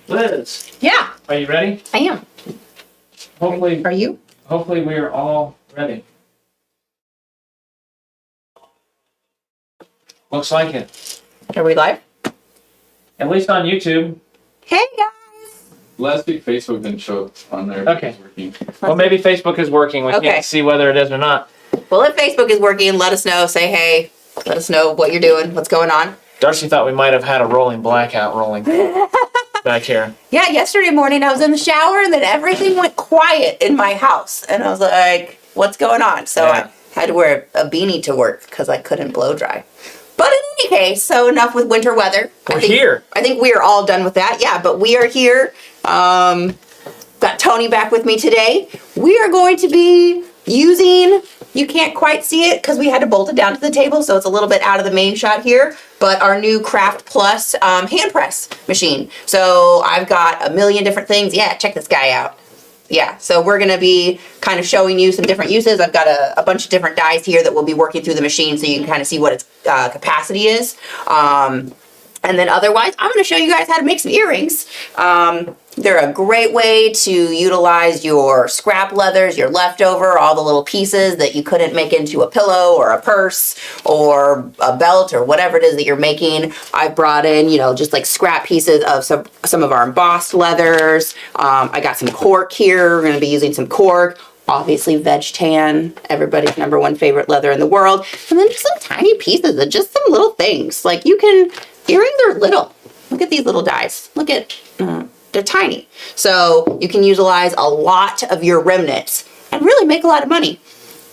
Liz. Yeah. Are you ready? I am. Hopefully. Are you? Hopefully we are all ready. Looks like it. Are we live? At least on YouTube. Hey guys. Last week Facebook didn't show up on there. Okay. Well, maybe Facebook is working. We can't see whether it is or not. Well, if Facebook is working, let us know. Say hey. Let us know what you're doing. What's going on? Darcy thought we might have had a rolling blackout rolling back here. Yeah, yesterday morning I was in the shower and then everything went quiet in my house. And I was like, what's going on? So I had to wear a beanie to work because I couldn't blow dry. But in any case, so enough with winter weather. We're here. I think we are all done with that. Yeah, but we are here. Got Tony back with me today. We are going to be using, you can't quite see it because we had to bolt it down to the table, so it's a little bit out of the main shot here, but our new Craftplus hand press machine. So I've got a million different things. Yeah, check this guy out. Yeah, so we're going to be kind of showing you some different uses. I've got a bunch of different dies here that will be working through the machine so you can kind of see what its capacity is. And then otherwise, I'm going to show you guys how to make some earrings. They're a great way to utilize your scrap leathers, your leftover, all the little pieces that you couldn't make into a pillow or a purse or a belt or whatever it is that you're making. I brought in, you know, just like scrap pieces of some of our embossed leathers. I got some cork here. We're going to be using some cork. Obviously veg tan, everybody's #1 favorite leather in the world. And then just some tiny pieces of just some little things. Like you can, earrings are little. Look at these little dies. Look at, they're tiny. So you can utilize a lot of your remnants and really make a lot of money.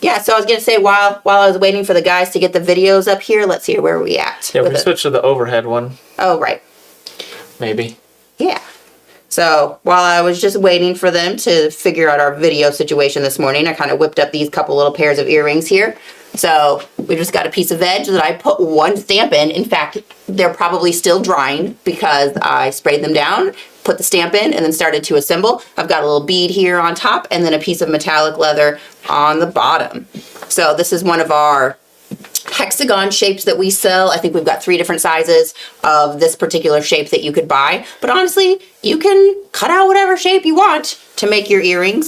Yeah, so I was gonna say while I was waiting for the guys to get the videos up here, let's see, where are we at? Yeah, we can switch to the overhead one. Oh, right. Maybe. Yeah. So while I was just waiting for them to figure out our video situation this morning, I kind of whipped up these couple little pairs of earrings here. So we just got a piece of veg that I put one stamp in. In fact, they're probably still drying because I sprayed them down, put the stamp in, and then started to assemble. I've got a little bead here on top and then a piece of metallic leather on the bottom. So this is one of our hexagon shapes that we sell. I think we've got 3 different sizes of this particular shape that you could buy. But honestly, you can cut out whatever shape you want to make your earrings.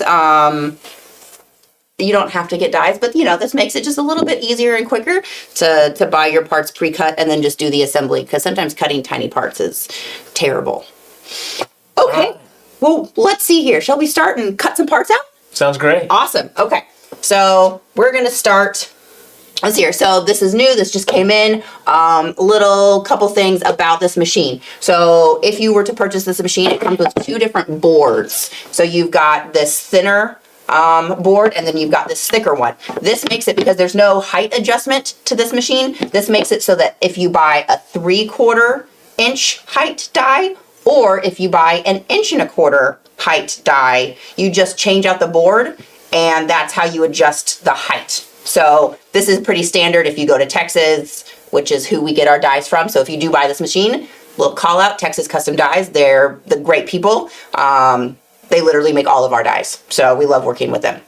You don't have to get dies, but you know, this makes it just a little bit easier and quicker to buy your parts pre-cut and then just do the assembly, because sometimes cutting tiny parts is terrible. Okay, well, let's see here. Shall we start and cut some parts out? Sounds great. Awesome. Okay, so we're gonna start. Let's see here. So this is new. This just came in. Little couple things about this machine. So if you were to purchase this machine, it comes with 2 different boards. So you've got this thinner board, and then you've got this thicker one. This makes it, because there's no height adjustment to this machine, this makes it so that if you buy a 3/4 inch height die, or if you buy an 1.25 inch height die, you just change out the board, and that's how you adjust the height. So this is pretty standard if you go to Texas, which is who we get our dies from. So if you do buy this machine, we'll call out Texas Custom Dies. They're the great people. They literally make all of our dies, so we love working with them.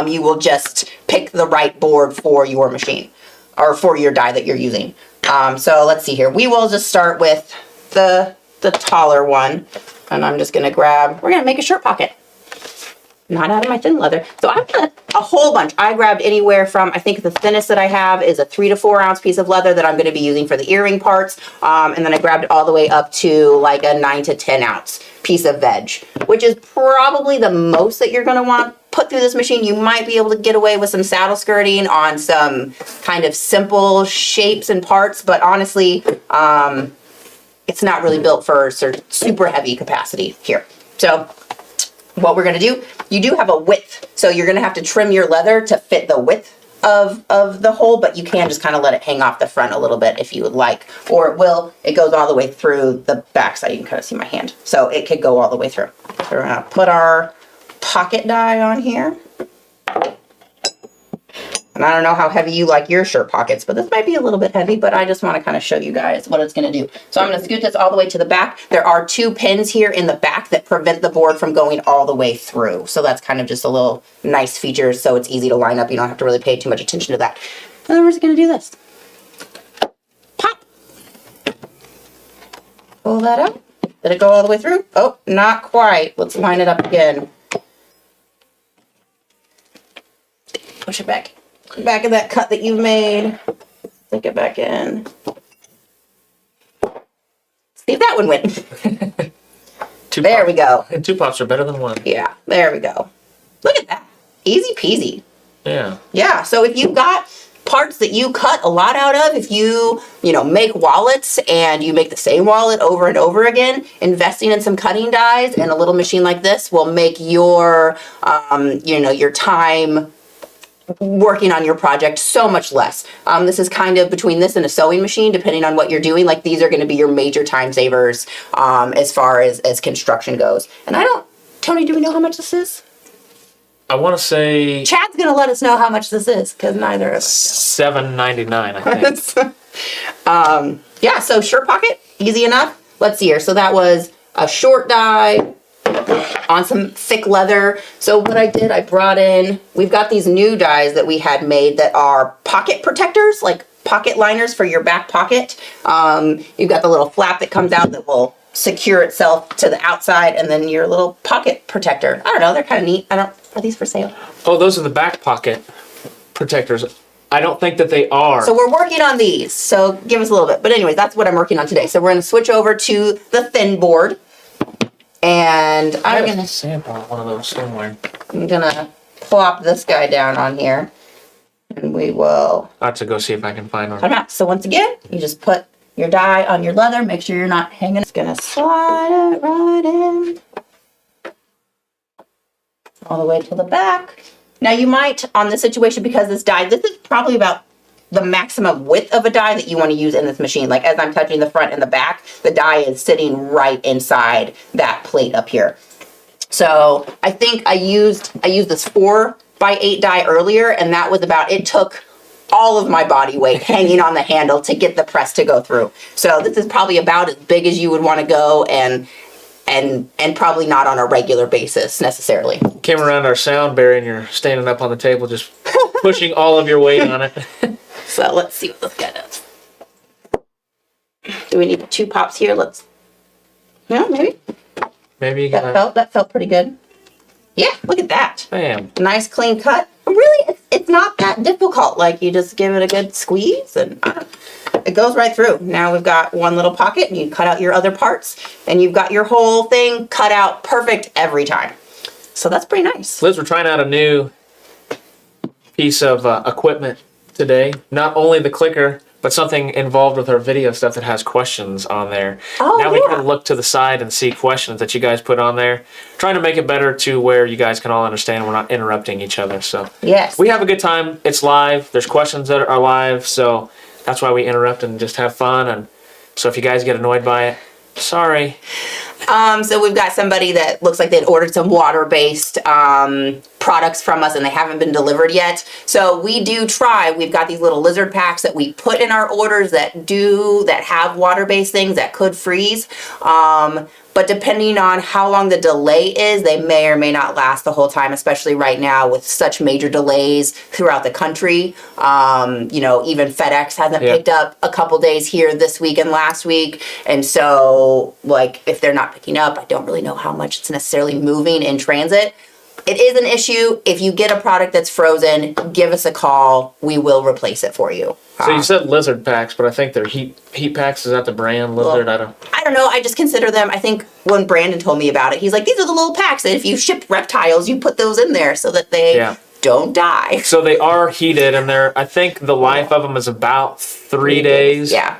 You will just pick the right board for your machine or for your die that you're using. So let's see here. We will just start with the taller one, and I'm just gonna grab, we're gonna make a shirt pocket. Not out of my thin leather. So I've got a whole bunch. I grabbed anywhere from, I think the thinnest that I have is a 3 to 4 ounce piece of leather that I'm going to be using for the earring parts. And then I grabbed it all the way up to like a 9 to 10 ounce piece of veg, which is probably the most that you're going to want to put through this machine. You might be able to get away with some saddle skirting on some kind of simple shapes and parts, but honestly, it's not really built for super heavy capacity here. So what we're going to do, you do have a width, so you're going to have to trim your leather to fit the width of the hole, but you can just kind of let it hang off the front a little bit if you would like, or it goes all the way through the back side. You can kind of see my hand, so it could go all the way through. So we're going to put our pocket die on here. And I don't know how heavy you like your shirt pockets, but this might be a little bit heavy, but I just want to kind of show you guys what it's going to do. So I'm going to scoot this all the way to the back. There are 2 pins here in the back that prevent the board from going all the way through. So that's kind of just a little nice feature, so it's easy to line up. You don't have to really pay too much attention to that. And then we're just going to do this. Pop. Pull that out. Did it go all the way through? Oh, not quite. Let's line it up again. Push it back. Back of that cut that you've made. Stick it back in. See if that one went. There we go. Two pops are better than one. Yeah, there we go. Look at that. Easy peasy. Yeah. Yeah, so if you've got parts that you cut a lot out of, if you make wallets and you make the same wallet over and over again, investing in some cutting dies and a little machine like this will make your, your time working on your project so much less. This is kind of between this and a sewing machine, depending on what you're doing. Like these are going to be your major time savers as far as construction goes. And Tony, do we know how much this is? I want to say Chad's going to let us know how much this is because neither of us $7.99, I think. yeah, so shirt pocket, easy enough. Let's see here. So that was a short die on some thick leather. So what I did, I brought in, we've got these new dies that we had made that are pocket protectors, like pocket liners for your back pocket. You've got the little flap that comes out that will secure itself to the outside, and then your little pocket protector. I don't know, they're kind of neat. Are these for sale? Oh, those are the back pocket protectors. I don't think that they are. So we're working on these. So give us a little bit. But anyways, that's what I'm working on today. So we're going to switch over to the thin board. And I'm going to sample one of those somewhere. I'm going to plop this guy down on here. And we will I have to go see if I can find one. cut him out. So once again, you just put your die on your leather. Make sure you're not hanging. It's going to slide it right in. All the way to the back. Now you might, on this situation, because this die, this is probably about the maximum width of a die that you want to use in this machine. Like as I'm touching the front and the back, the die is sitting right inside that plate up here. So I think I used this 4x8 die earlier, and that was about, it took all of my body weight hanging on the handle to get the press to go through. So this is probably about as big as you would want to go, and probably not on a regular basis necessarily. Came around our sound barrier and you're standing up on the table just pushing all of your weight on it. So let's see what this guy does. Do we need 2 pops here? No, maybe. Maybe you can. That felt pretty good. Yeah, look at that. Bam. Nice clean cut. Really, it's not that difficult. Like you just give it a good squeeze and it goes right through. Now we've got one little pocket and you cut out your other parts and you've got your whole thing cut out perfect every time. So that's pretty nice. Liz, we're trying out a new piece of equipment today. Not only the clicker, but something involved with our video stuff that has questions on there. Oh, now we yeah. can look to the side and see questions that you guys put on there. Trying to make it better to where you guys can all understand we're not interrupting each other. So Yes. we have a good time. It's live. There's questions that are live. So that's why we interrupt and just have fun. And so if you guys get annoyed by it, sorry. So we've got somebody that looks like they'd ordered some water-based products from us and they haven't been delivered yet. So we do try. We've got these little lizard packs that we put in our orders that have water-based things that could freeze. But depending on how long the delay is, they may or may not last the whole time, especially right now with such major delays throughout the country. Even FedEx hasn't picked up a couple days here this week and last week. And so, like, if they're not picking up, I don't really know how much it's necessarily moving in transit. It is an issue. If you get a product that's frozen, give us a call. We will replace it for you. So you said lizard packs, but I think they're heat packs. Is that the brand lizard? Well, I don't know. I just consider them. I think when Brandon told me about it, he's like, these are the little packs that if you ship reptiles, you put those in there so that they don't die. So they are heated, and I think the life of them is about 3 days. Yeah.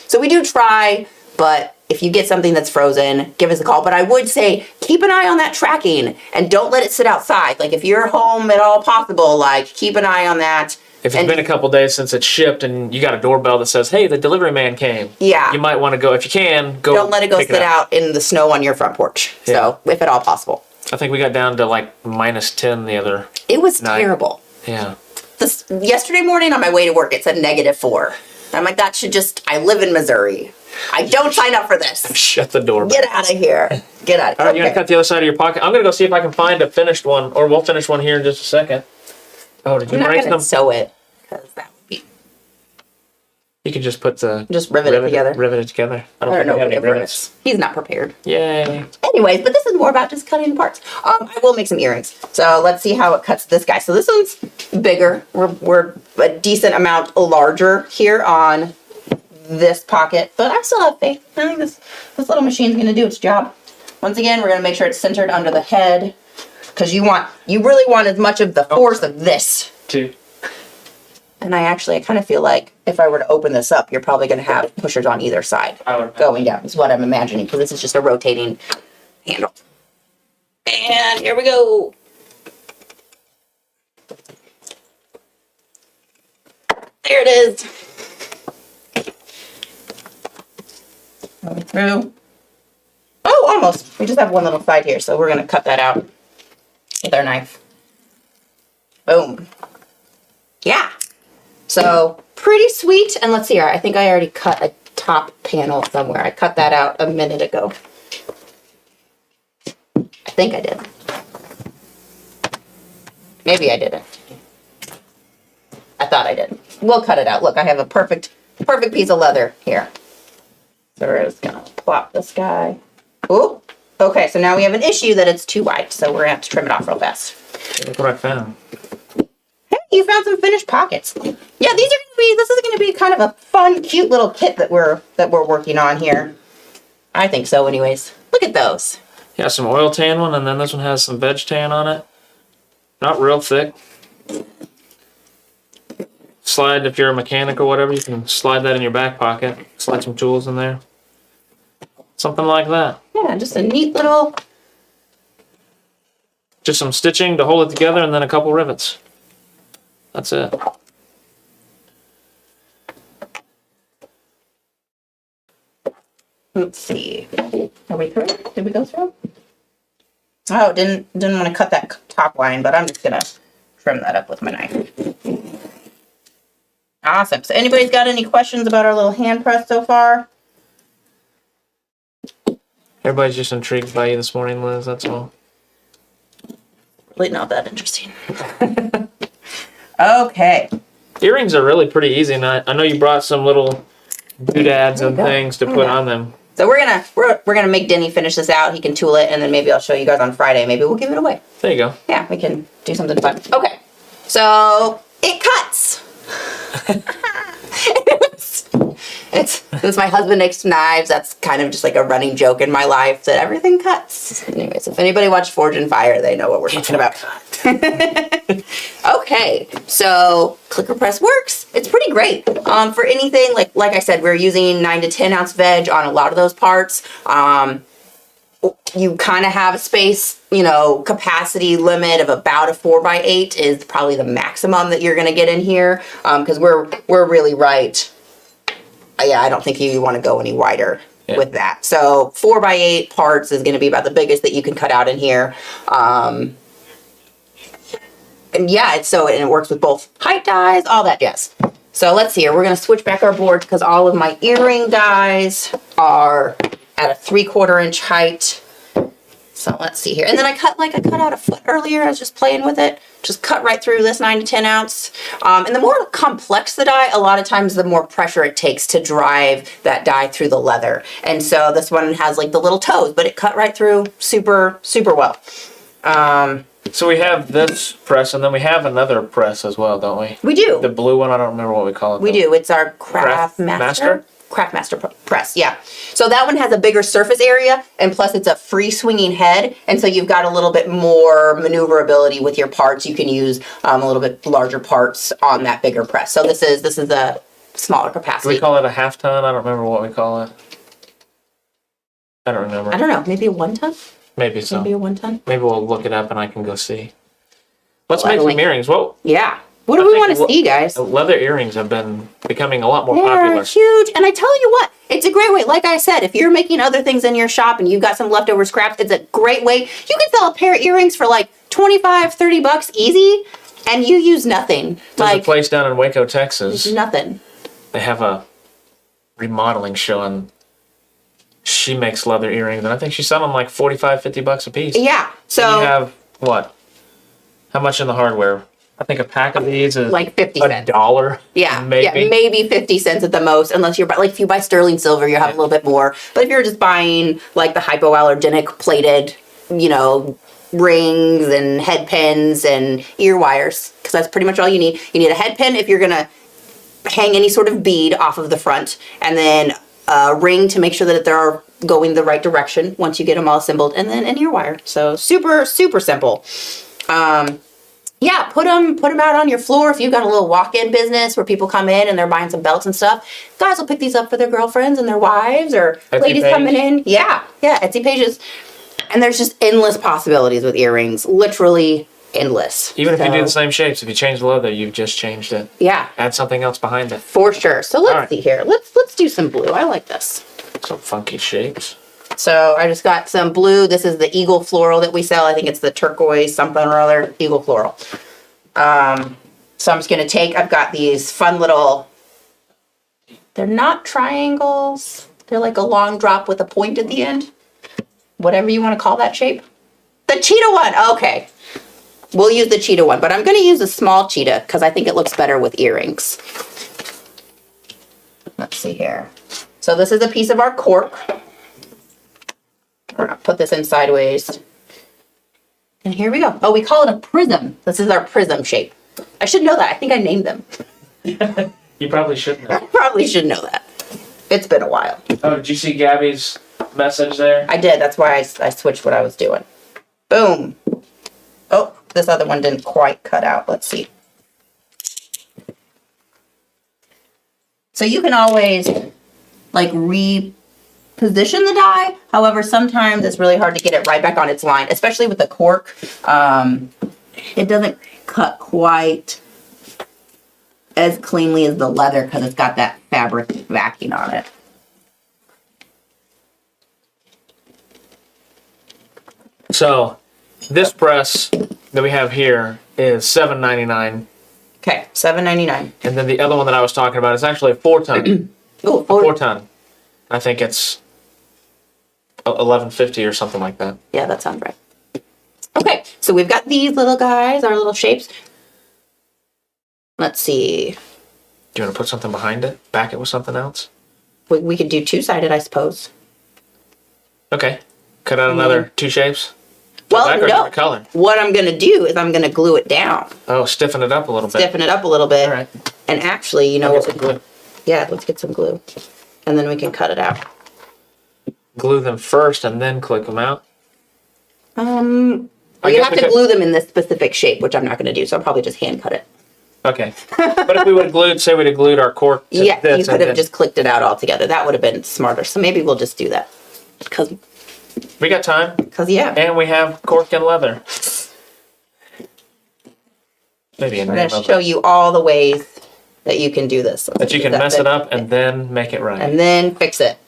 So we do try, but if you get something that's frozen, give us a call. But I would say keep an eye on that tracking and don't let it sit outside. Like if you're home at all possible, like keep an eye on that. If it's been a couple days since it's shipped and you got a doorbell that says, hey, the delivery man came. Yeah. You might want to go, if you can, go. Don't let it go sit out in the snow on your front porch. Yeah. So if at all possible. I think we got down to like -10 the other It was night. terrible. Yeah. Yesterday morning on my way to work, it said -4. I'm like, I live in Missouri. I don't sign up for this. Shut the door. Get out of here. Get out of here. All right, you're going to cut the other side of your pocket. I'm going to go see if I can find a finished one, or we'll finish one here in just a second. Oh, did you break them? I'm not going to sew it, because that would be... You could just put the Just rivet it together. Rivet it together. I don't think know we have any if it rivets. works. He's not prepared. Yay! Anyways, but this is more about just cutting parts. I will make some earrings. So let's see how it cuts this guy. So this one's bigger. We're a decent amount larger here on this pocket, but I still have faith. I think this little machine's gonna do its job. Once again, we're gonna make sure it's centered under the head because you really want as much of the force of this. Two. And I kind of feel like if I were to open this up, you're probably going to have pushers on either side going down, is what I'm imagining, because this is just a rotating handle. And here we go. There it is. Going through. Oh, almost. We just have one little side here, so we're going to cut that out with our knife. Boom. Yeah. So pretty sweet. And let's see here. I think I already cut a top panel somewhere. I cut that out a minute ago. I think I did. Maybe I didn't. I thought I did. We'll cut it out. Look, I have a perfect piece of leather here. So we're just gonna plop this guy. Ooh. Okay, so now we have an issue that it's too wide. So we're gonna have to trim it off real fast. Look what I found. You found some finished pockets. Yeah, this is gonna be kind of a fun, cute little kit that we're working on here. I think so anyways. Look at those. Yeah, some oil tan one, and then this one has some veg tan on it. Not real thick. Slide, if you're a mechanic or whatever, you can slide that in your back pocket. Slide some tools in there. Something like that. Yeah, just a neat little. Just some stitching to hold it together and then a couple rivets. That's it. Let's see. Are we through? Did we go through? Oh, didn't want to cut that top line, but I'm just gonna trim that up with my knife. Awesome. So anybody's got any questions about our little hand press so far? Everybody's just intrigued by you this morning, Liz, that's all. Really not that interesting. Okay. Earrings are really pretty easy, and I know you brought some little doodads and things to put on them. So we're gonna make Denny finish this out. He can tool it, and then maybe I'll show you guys on Friday. Maybe we'll give it away. There you go. Yeah, we can do something fun. Okay. So it cuts. Since my husband makes knives, that's kind of just like a running joke in my life that everything cuts. Anyways, if anybody watched Forge and Fire, they know what we're talking about. Okay, so Clickerpress works. It's pretty great for anything. Like I said, we're using 9 to 10 ounce veg on a lot of those parts. You kind of have a space, capacity limit of about a 4x8 is probably the maximum that you're going to get in here, because we're really right. Yeah, I don't think you want to go any wider with that. So 4x8 parts is going to be about the biggest that you can cut out in here. And yeah, it works with both height dies, all that jazz. So let's see here. We're going to switch back our boards because all of my earring dies are at a 3/4 inch height. So let's see here. And then I cut out a foot earlier. I was just playing with it. Just cut right through this 9 to 10 ounce. And the more complex the die, a lot of times the more pressure it takes to drive that die through the leather. And so this one has like the little toes, but it cut right through super, super well. So we have this press, and then we have another press as well, don't we? We do. The blue one, I don't remember what we call it. We do. It's our Craftmaster press, yeah. So that one has a bigger surface area, and plus it's a free swinging head, and so you've got a little bit more maneuverability with your parts. You can use a little bit larger parts on that bigger press. So this is a smaller capacity. Do we call it a half ton? I don't remember what we call it. I don't remember. I don't know. Maybe a 1 ton? Maybe so. Maybe a 1 ton? Maybe we'll look it up and I can go see. Let's make some earrings. Whoa. Yeah. What do we want to see, guys? Leather earrings have been becoming a lot more They're popular. huge. And I tell you what, it's a great way. Like I said, if you're making other things in your shop and you've got some leftover scraps, it's a great way. You can sell a pair of earrings for like $25-$30 easy, and you use nothing. There's a place down in Waco, Texas. Nothing. They have a remodeling show, and she makes leather earrings, and I think she's selling like $45-$50 a piece. Yeah. So you have what? How much in the hardware? I think a pack of these is Like 50 cents. $1. Yeah, maybe. yeah, maybe 50 cents at the most, unless you're like if you buy sterling silver, you have a little bit more. But if you're just buying like the hypoallergenic plated, you know, rings and head pins and ear wires, because that's pretty much all you need. You need a head pin if you're gonna hang any sort of bead off of the front, and then a ring to make sure that they're going the right direction once you get them all assembled, and then an ear wire. So super simple. Yeah, put them out on your floor if you've got a little walk-in business where people come in and they're buying some belts and stuff. Guys will pick these up for their girlfriends and their wives, or Etsy ladies page. coming in. Yeah, Etsy pages. And there's just endless possibilities with earrings, literally endless. Even if you do So, the same shapes, if you change the leather, you've just changed it. yeah, Add something else behind it. for sure. So let's Alright. see here. Let's do some blue. I like this. Some funky shapes. So I just got some blue. This is the Eagle Floral that we sell. I think it's the turquoise something or other, Eagle Floral. So I'm just gonna I've got these fun little, they're not triangles. They're like a long drop with a point at the end. Whatever you want to call that shape. The cheetah one, okay. We'll use the cheetah one, but I'm gonna use a small cheetah because I think it looks better with earrings. Let's see here. So this is a piece of our cork. We're gonna put this in sideways. And here we go. Oh, we call it a prism. This is our prism shape. I should know that. I think I named them. You probably shouldn't have. Probably should know that. It's been a while. Oh, did you see Gabby's message there? I did. That's why I switched what I was doing. Boom. Oh, this other one didn't quite cut out. Let's see. So you can always like reposition the die. However, sometimes it's really hard to get it right back on its line, especially with the cork. It doesn't cut quite as cleanly as the leather because it's got that fabric backing on it. So, this press that we have here is $7.99, Okay, $7.99. and then the other one that I was talking about is actually a 4-ton. Oh, 4-ton. I think it's $11.50 or something like that. yeah, that sounds right. Okay, so we've got these little guys, our little shapes. Let's see. Do you want to put something behind it? Back it with something else? We could do two-sided, I suppose. Okay. Cut out another 2 shapes? Well, Black or no. different color? What I'm going to do is I'm going to glue it down, Oh, stiffen it up a little bit. stiffen it up a little bit. All right. And actually, you know I'll get what? some glue. Yeah, let's get some glue. And then we can cut it out. Glue them first and then click them out. Well, I you guess have we to could- glue them in this specific shape, which I'm not going to do, so I'll probably just hand cut it. Okay. But if we would have glued, say we'd have glued our cork to Yeah, this you could and have then- just clicked it out all together. That would have been smarter. So maybe we'll just do that. Because, We got time, yeah. and we have cork and leather. Maybe a I'm name going to of show it. you all the ways that you can do this. That you can That's mess it up and then make it right. and then fix it.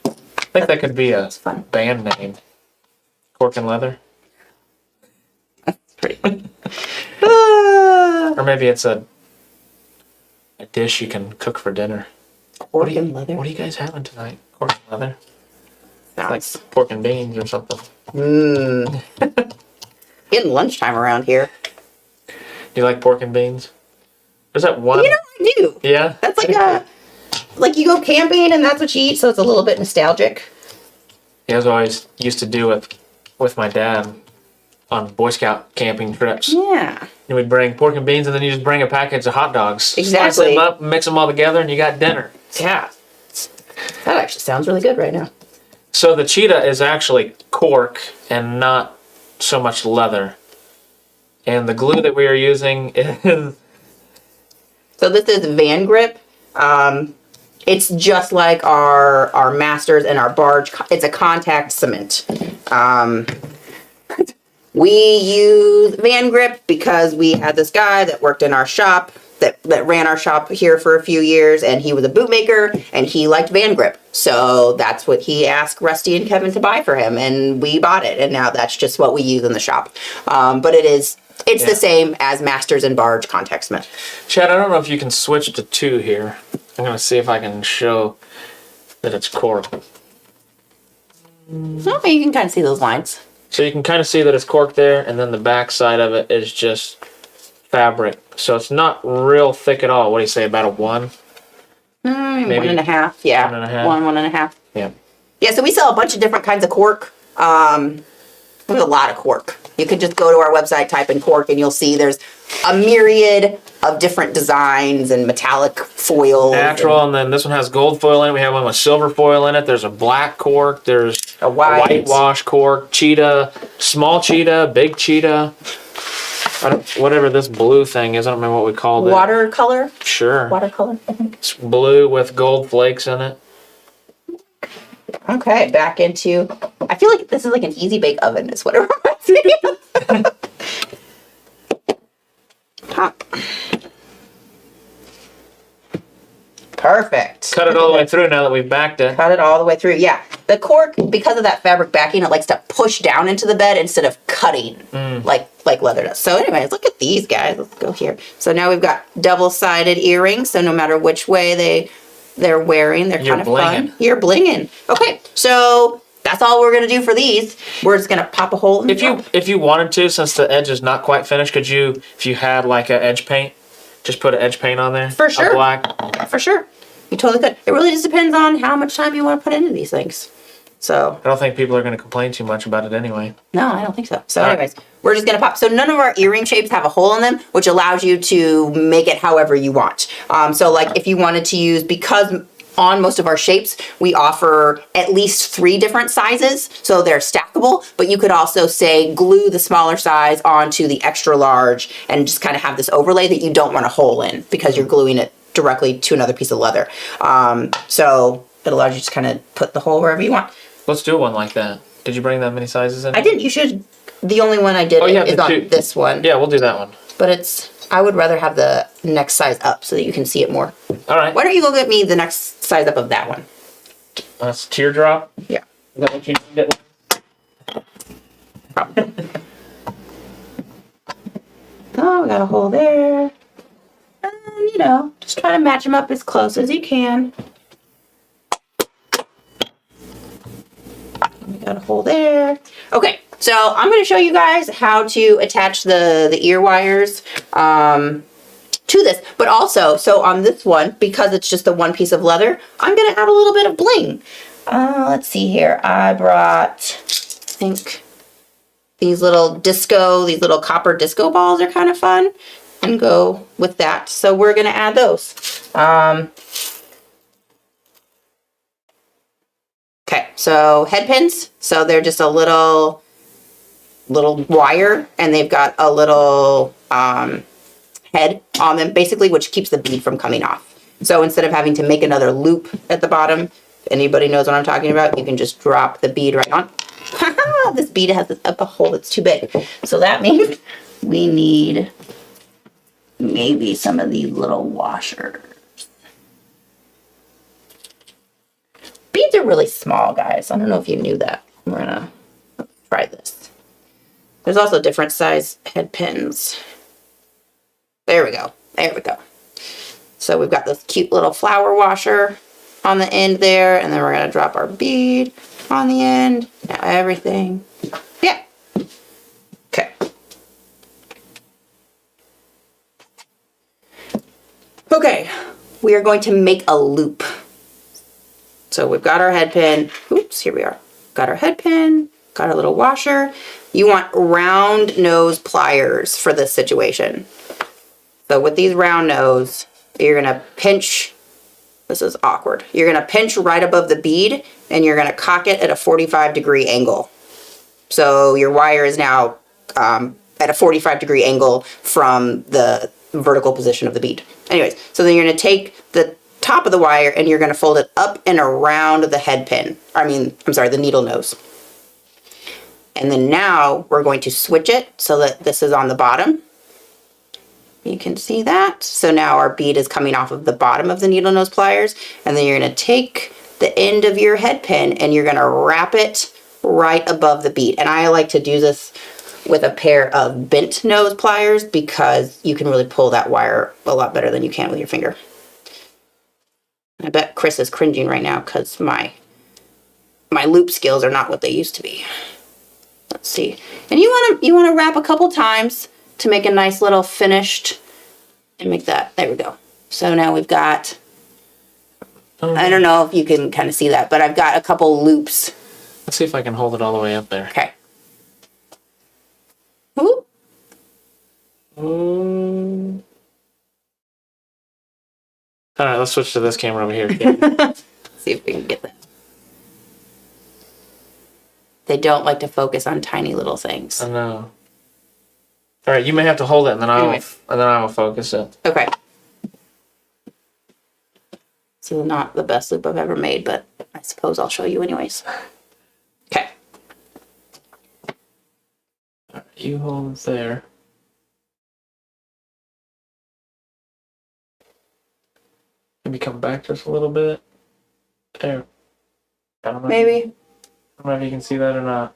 I think that could be a fun. band name. Cork and leather. Pretty. Or maybe it's a dish you can cook for dinner. Pork and leather. What are you guys having tonight? Cork and leather? Sounds- Like pork and beans or something. Getting lunchtime around here. You like pork and beans? There's that one. You know, I do. Yeah? That's like you go camping and that's what you eat, so it's a little bit nostalgic. Yeah, that's what I always used to do with my dad on Boy Scout camping trips. Yeah. And we'd bring pork and beans, and then you just bring a package of hot dogs. Slice Exactly. them up, mix them all together, and you got dinner. Yeah. That actually sounds really good right now. So the cheetah is actually cork and not so much leather. And the glue that we are using is... So this is Van Grip. It's just like our Masters and our Barge. It's a contact cement. We use Van Grip because we had this guy that worked in our shop that ran our shop here for a few years, and he was a bootmaker and he liked Van Grip. So that's what he asked Rusty and Kevin to buy for him, and we bought it, and now that's just what we use in the shop. But it's the same as Masters and Barge contact cement. Chad, I don't know if you can switch to 2 here. I'm going to see if I can show that it's cork. So you can kind of see those lines. So you can kind of see that it's cork there, and then the back side of it is just fabric. So it's not real thick at all. What do you say, about a 1? Maybe 1.5. Yeah. 1.5. 1.5. Yeah. Yeah, so we sell a bunch of different kinds of cork. There's a lot of cork. You could just go to our website, type in cork, and you'll see there's a myriad of different designs and metallic foil. Natural, and then this one has gold foil in it. We have one with silver foil in it. There's a black cork. There's A white. whitewash cork, cheetah, small cheetah, big cheetah. Whatever this blue thing is, I don't remember what we called it. Watercolor? Sure. Watercolor, I think. It's blue with gold flakes in it. Okay, back into, I feel like this is like an easy bake oven is what it reminds me of. Pop. Perfect. Cut it all the way through now that we've backed it. Cut it all the way through. Yeah. The cork, because of that fabric backing, it likes to push down into the bed instead of cutting like leather does. So anyways, look at these guys. Let's go here. So now we've got double-sided earrings. So no matter which way they're wearing, they're kind of blinging. fun. You're blinging. Okay, so that's all we're gonna do for these. We're just gonna pop a hole in the top. If you wanted to, since the edge is not quite finished, could you, if you had like an edge paint, just put an edge paint on there? For sure. A black. For sure. You totally could. It really just depends on how much time you want to put into these things. So I don't think people are going to complain too much about it anyway. no, I don't think so. So All right. anyways, we're just gonna pop. So none of our earring shapes have a hole in them, which allows you to make it however you want. So like if you wanted to use, because on most of our shapes, we offer at least 3 different sizes, so they're stackable, but you could also say glue the smaller size onto the extra large and just kind of have this overlay that you don't want a hole in because you're gluing it directly to another piece of leather. So it allows you to kind of put the hole wherever you want. Let's do one like that. Did you bring that many sizes in? I didn't. You should. The only one I did is on this one. Yeah, we'll do that one. But I would rather have the next size up so that you can see it more. All right. Why don't you go get me the next size up of that one? That's teardrop. Yeah. Is that what you did? Probably. Oh, we got a hole there. And, just try to match them up as close as you can. We got a hole there. Okay, so I'm going to show you guys how to attach the ear wires to this. But also, so on this one, because it's just the one piece of leather, I'm going to add a little bit of bling. Let's see here. I brought, I think, these little copper disco balls are kind of fun. And go with that. So we're going to add those. Okay, so head pins. So they're just a little wire, and they've got a little head on them, basically, which keeps the bead from coming off. So instead of having to make another loop at the bottom, if anybody knows what I'm talking about, you can just drop the bead right on. This bead has a hole that's too big. So that means we need maybe some of these little washers. Beads are really small, guys. I don't know if you knew that. We're gonna try this. There's also different size head pins. There we go. There we go. So we've got this cute little flower washer on the end there, and then we're gonna drop our bead on the end. Now everything. Yeah. Okay. Okay, we are going to make a loop. So we've got our head pin. Oops, here we are. Got our head pin, got our little washer. You want round nose pliers for this situation. So with these round nose, you're gonna pinch, this is awkward. You're gonna pinch right above the bead and you're gonna cock it at a 45-degree angle. So your wire is now at a 45-degree angle from the vertical position of the bead. Anyways, so then you're going to take the top of the wire and you're going to fold it up and around the head pin. The needle nose. And then now we're going to switch it so that this is on the bottom. You can see that. So now our bead is coming off of the bottom of the needle nose pliers. And then you're going to take the end of your head pin and you're going to wrap it right above the bead. And I like to do this with a pair of bent nose pliers because you can really pull that wire a lot better than you can with your finger. I bet Chris is cringing right now because my loop skills are not what they used to be. Let's see. And you want to wrap a couple times to make a nice little finished, and make that, there we go. So now we've got, I don't know if you can kind of see that, but I've got a couple loops. Let's see if I can hold it all the way up there. Okay. Ooh. All right, let's switch to this camera over here. See if we can get that. They don't like to focus on tiny little things. I know. All right, you may have to hold it, and then I will focus it. Okay. So not the best loop I've ever made, but I suppose I'll show you anyways. Okay. All right, you hold it there. Maybe come back just a little bit. There. I don't know. Maybe. I don't know if you can see that or not.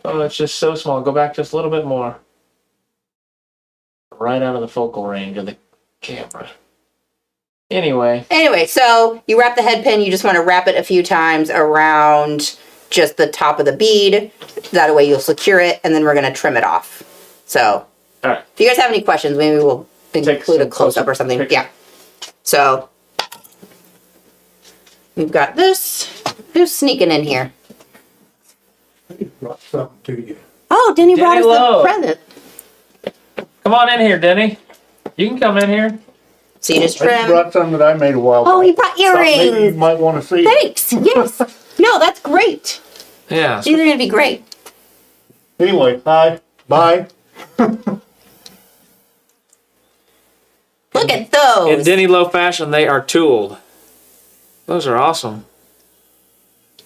Oh, it's just so small. Go back just a little bit more. Right out of the focal range of the camera. Anyway, so you wrap the head pin, you just want to wrap it a few times around just the top of the bead. That way you'll secure it, and then we're going to trim it off. So, all right. if you guys have any questions, maybe we'll include a close-up or something. pictures. Yeah. So, we've got this. Who's sneaking in here? I brought something to you. Oh, Denny brought us Lowe. the present. Come on in here, Denny. You can come in here. So you just I trim. brought some that I made a while Oh, back. he brought Thought maybe you earrings. might want to see. Thanks. Yes. No, that's great. Yeah. These are going to be great. Anyway, hi, bye. Look at those. In Denny Low fashion, they are tooled. Those are awesome.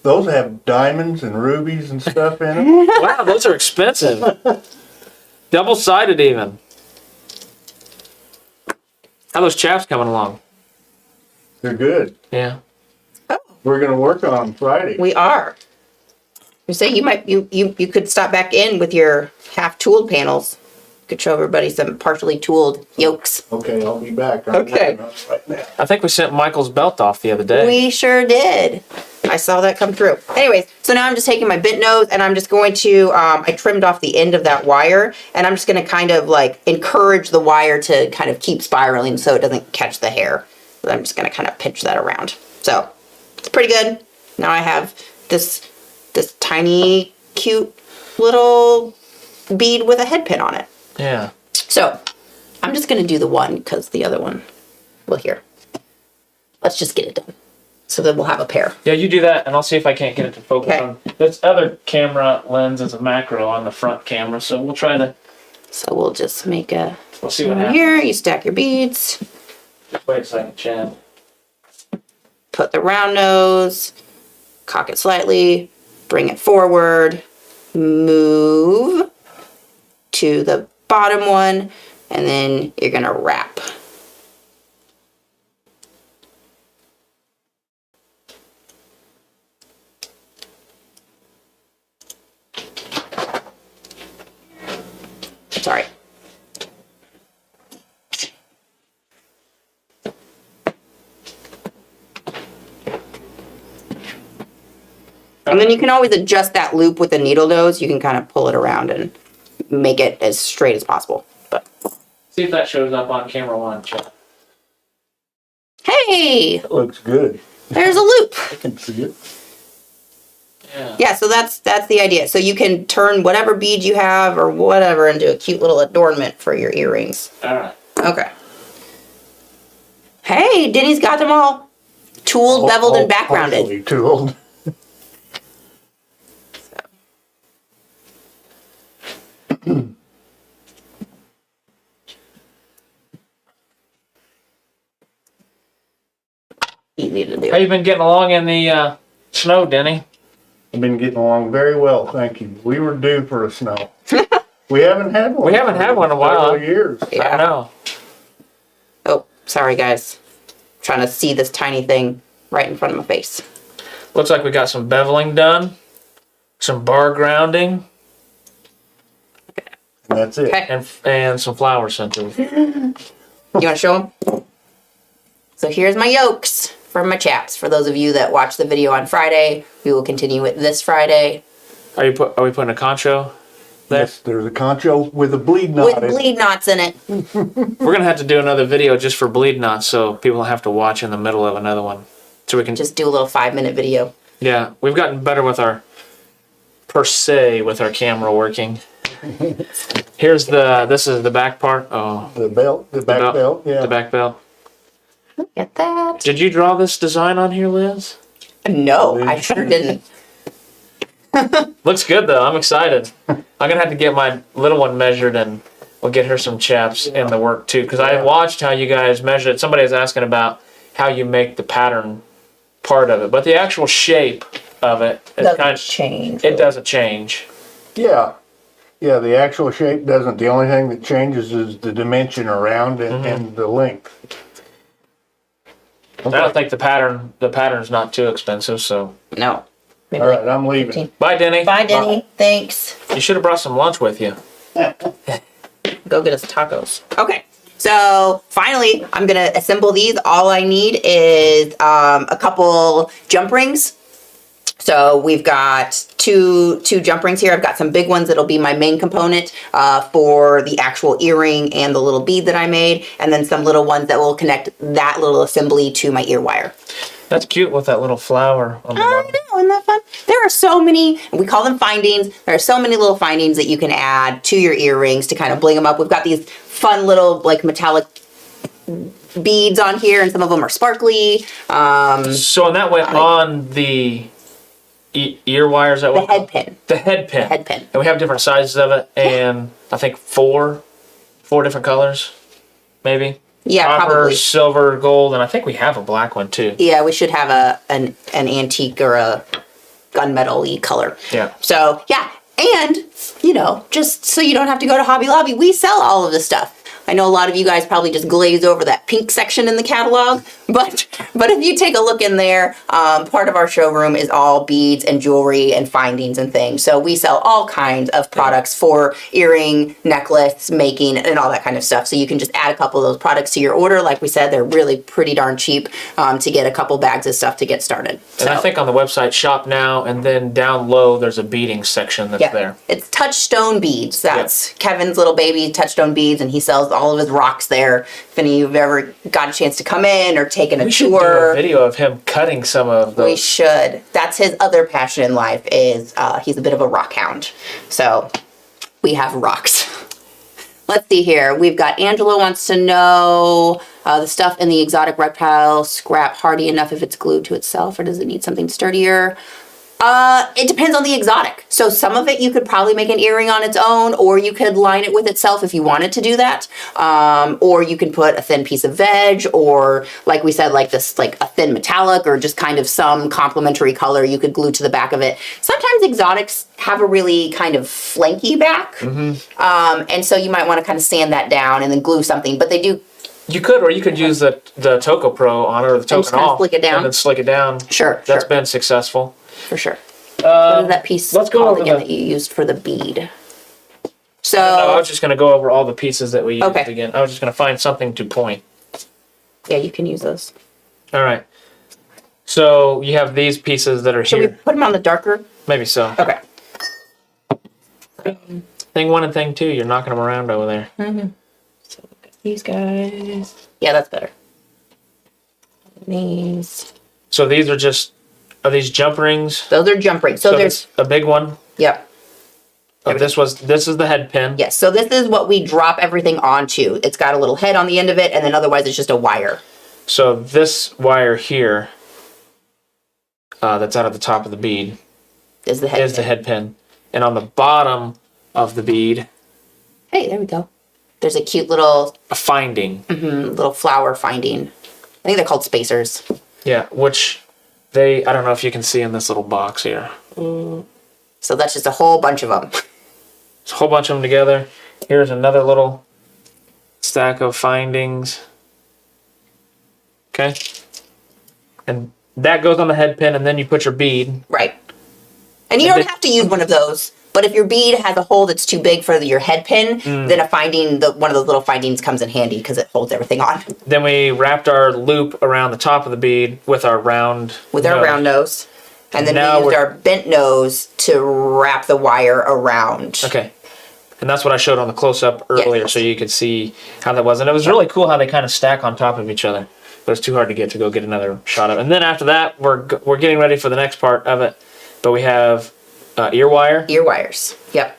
Those have diamonds and rubies and stuff in them. Wow, those are expensive. Double-sided even. How those chaps coming along? They're good. Yeah. We're gonna work on them Friday. We are. You say you could stop back in with your half tooled panels. You could show everybody some partially tooled yokes. Okay, I'll be back. I'm Okay. working on it right now. I think we sent Michael's belt off the other day. We sure did. I saw that come through. Anyways, so now I'm just taking my bent nose and I'm just going to, I trimmed off the end of that wire, and I'm just going to kind of like encourage the wire to kind of keep spiraling so it doesn't catch the hair. So I'm just going to kind of pinch that around. So it's pretty good. Now I have this tiny, cute little bead with a head pin on it. Yeah. So I'm just going to do the one because the other one, well, here. Let's just get it done. So then we'll have a pair. Yeah, you do that, and I'll see if I can't get it to focus Okay. on. This other camera lens is a macro on the front camera, so we'll try to. So we'll just make a. We'll see what Over happens. here, you stack your beads. Just wait a second, Chad. Put the round nose. Cock it slightly. Bring it forward. Move to the bottom one, and then you're gonna wrap. Sorry. And then you can always adjust that loop with the needle nose. You can kind of pull it around and make it as straight as possible. But See if that shows up on camera one, Chad. hey, That looks good. there's a loop. I can see it. Yeah. Yeah, so that's the idea. So you can turn whatever bead you have or whatever into a cute little adornment for your earrings. All right. Okay. Hey, Denny's got them all tooled, beveled, and backgrounded. Partially tooled. Easy to do. How you been getting along in the snow, Denny? I've been getting along very well, thank you. We were due for a snow. We haven't had one. We haven't had one in a while. Several years. Yeah. I know. Oh, sorry guys. Trying to see this tiny thing right in front of my face. Looks like we got some beveling done, some bar grounding, And that's it. Okay. and some flour sent through. You want to show them? So here's my yolks from my chaps. For those of you that watched the video on Friday, we will continue it this Friday. Are we putting a concho there? Yes, there's a concho with a bleed knot. With in it. bleed knots in it. We're gonna have to do another video just for bleed knots, so people don't have to watch in the middle of another one. So we can Just do a little 5-minute video. Yeah, we've gotten better with our camera working. This is the back part. Oh, The belt, the back belt, yeah. the back belt. Get that? Did you draw this design on here, Liz? No, I sure didn't. Looks good though. I'm excited. I'm gonna have to get my little one measured, and we'll get her some chaps in the work too. Because I watched how you guys measured it. Somebody was asking about how you make the pattern part of it, but the actual shape of it Doesn't change. It doesn't change. Yeah. Yeah, the actual shape doesn't. The only thing that changes is the dimension around it and the length. I don't think the pattern's not too expensive. So No. Maybe All like right, I'm leaving. 15. bye, Denny. Bye, Denny. Thanks. You should have brought some lunch with you. Go get us tacos. Okay. So finally, I'm gonna assemble these. All I need is a couple jump rings. So we've got two jump rings here. I've got some big ones that'll be my main component for the actual earring and the little bead that I made, and then some little ones that will connect that little assembly to my ear wire. That's cute with that little flower on the I bottom. know, isn't that fun? There are so many, we call them findings. There are so many little findings that you can add to your earrings to kind of bling them up. We've got these fun little like metallic beads on here, and some of them are sparkly. So in that way, on the ear wires, that The way? head pin. The head pin. Head pin. And we have different sizes of it, and I think four different colors, maybe. Yeah, Copper, probably. silver, gold, and I think we have a black one too. Yeah, we should have an antique or a gunmetal-y color. Yeah. So yeah, and just so you don't have to go to Hobby Lobby, we sell all of this stuff. I know a lot of you guys probably just glaze over that pink section in the catalog, but if you take a look in there, part of our showroom is all beads and jewelry and findings and things. So we sell all kinds of products for earring, necklace making, and all that kind of stuff. So you can just add a couple of those products to your order. Like we said, they're really pretty darn cheap to get a couple bags of stuff to get started. And I think on the website, shop now, and then down low, there's a beading section that's there. It's Touchstone Beads. That's Kevin's little baby Touchstone Beads, and he sells all of his rocks there. If any of you have ever got a chance to come in or taken a We should do tour, a video of him cutting some of those. we should. That's his other passion in life is he's a bit of a rock hound. So we have rocks. Let's see here. We've got Angela wants to know the stuff in the exotic reptile scrap hardy enough if it's glued to itself, or does it need something sturdier? It depends on the exotic. So some of it you could probably make an earring on its own, or you could line it with itself if you wanted to do that. Or you can put a thin piece of veg, or like we said, like this, like a thin metallic, or just kind of some complementary color you could glue to the back of it. Sometimes exotics have a really kind of flanky back. And so you might want to kind of sand that down and then glue something, but they do. You could, or you could use the Toco Pro on it, or the just Token kinda Off, slick it down. and then slick it down. Sure, That's sure. been successful. For sure. What is that piece let's go called over again the- that you used for the bead? So No, I was just going to go over all the pieces that we used Okay. again. I was just going to find something to point. yeah, you can use those. All right. So you have these pieces that are Should we here. put them on the darker? Maybe so. Okay. Thing one and thing two, you're knocking them around over there. So look at these guys. Yeah, that's better. These. So these are these jump rings? Those are jump rings. So there's, there's a big one. yep. This is the head pin. Yes. So this is what we drop everything onto. It's got a little head on the end of it, and then otherwise it's just a wire. So this wire here, that's out of the top of the bead, Is the head. is the head pin. And on the bottom of the bead, Hey, there we go. There's a cute little a finding. little flower finding. I think they're called spacers. Yeah, which I don't know if you can see in this little box here. So that's just a whole bunch of them. It's a whole bunch of them together. Here's another little stack of findings. Okay. And that goes on the head pin, and then you put your bead. Right. And you And don't then- have to use one of those, But if your bead has a hole that's too big for your head pin, then one of those little findings comes in handy because it holds everything on. Then we wrapped our loop around the top of the bead with our round nose. And then now we used our bent nose to wrap the wire around. Okay. And that's what I showed on the close-up earlier, Yes. so you could see how that was. And it was really cool how they kind of stack on top of each other. But it's too hard to go get another shot of it. And then after that, we're getting ready for the next part of it. But we have ear wire. Ear wires. Yep.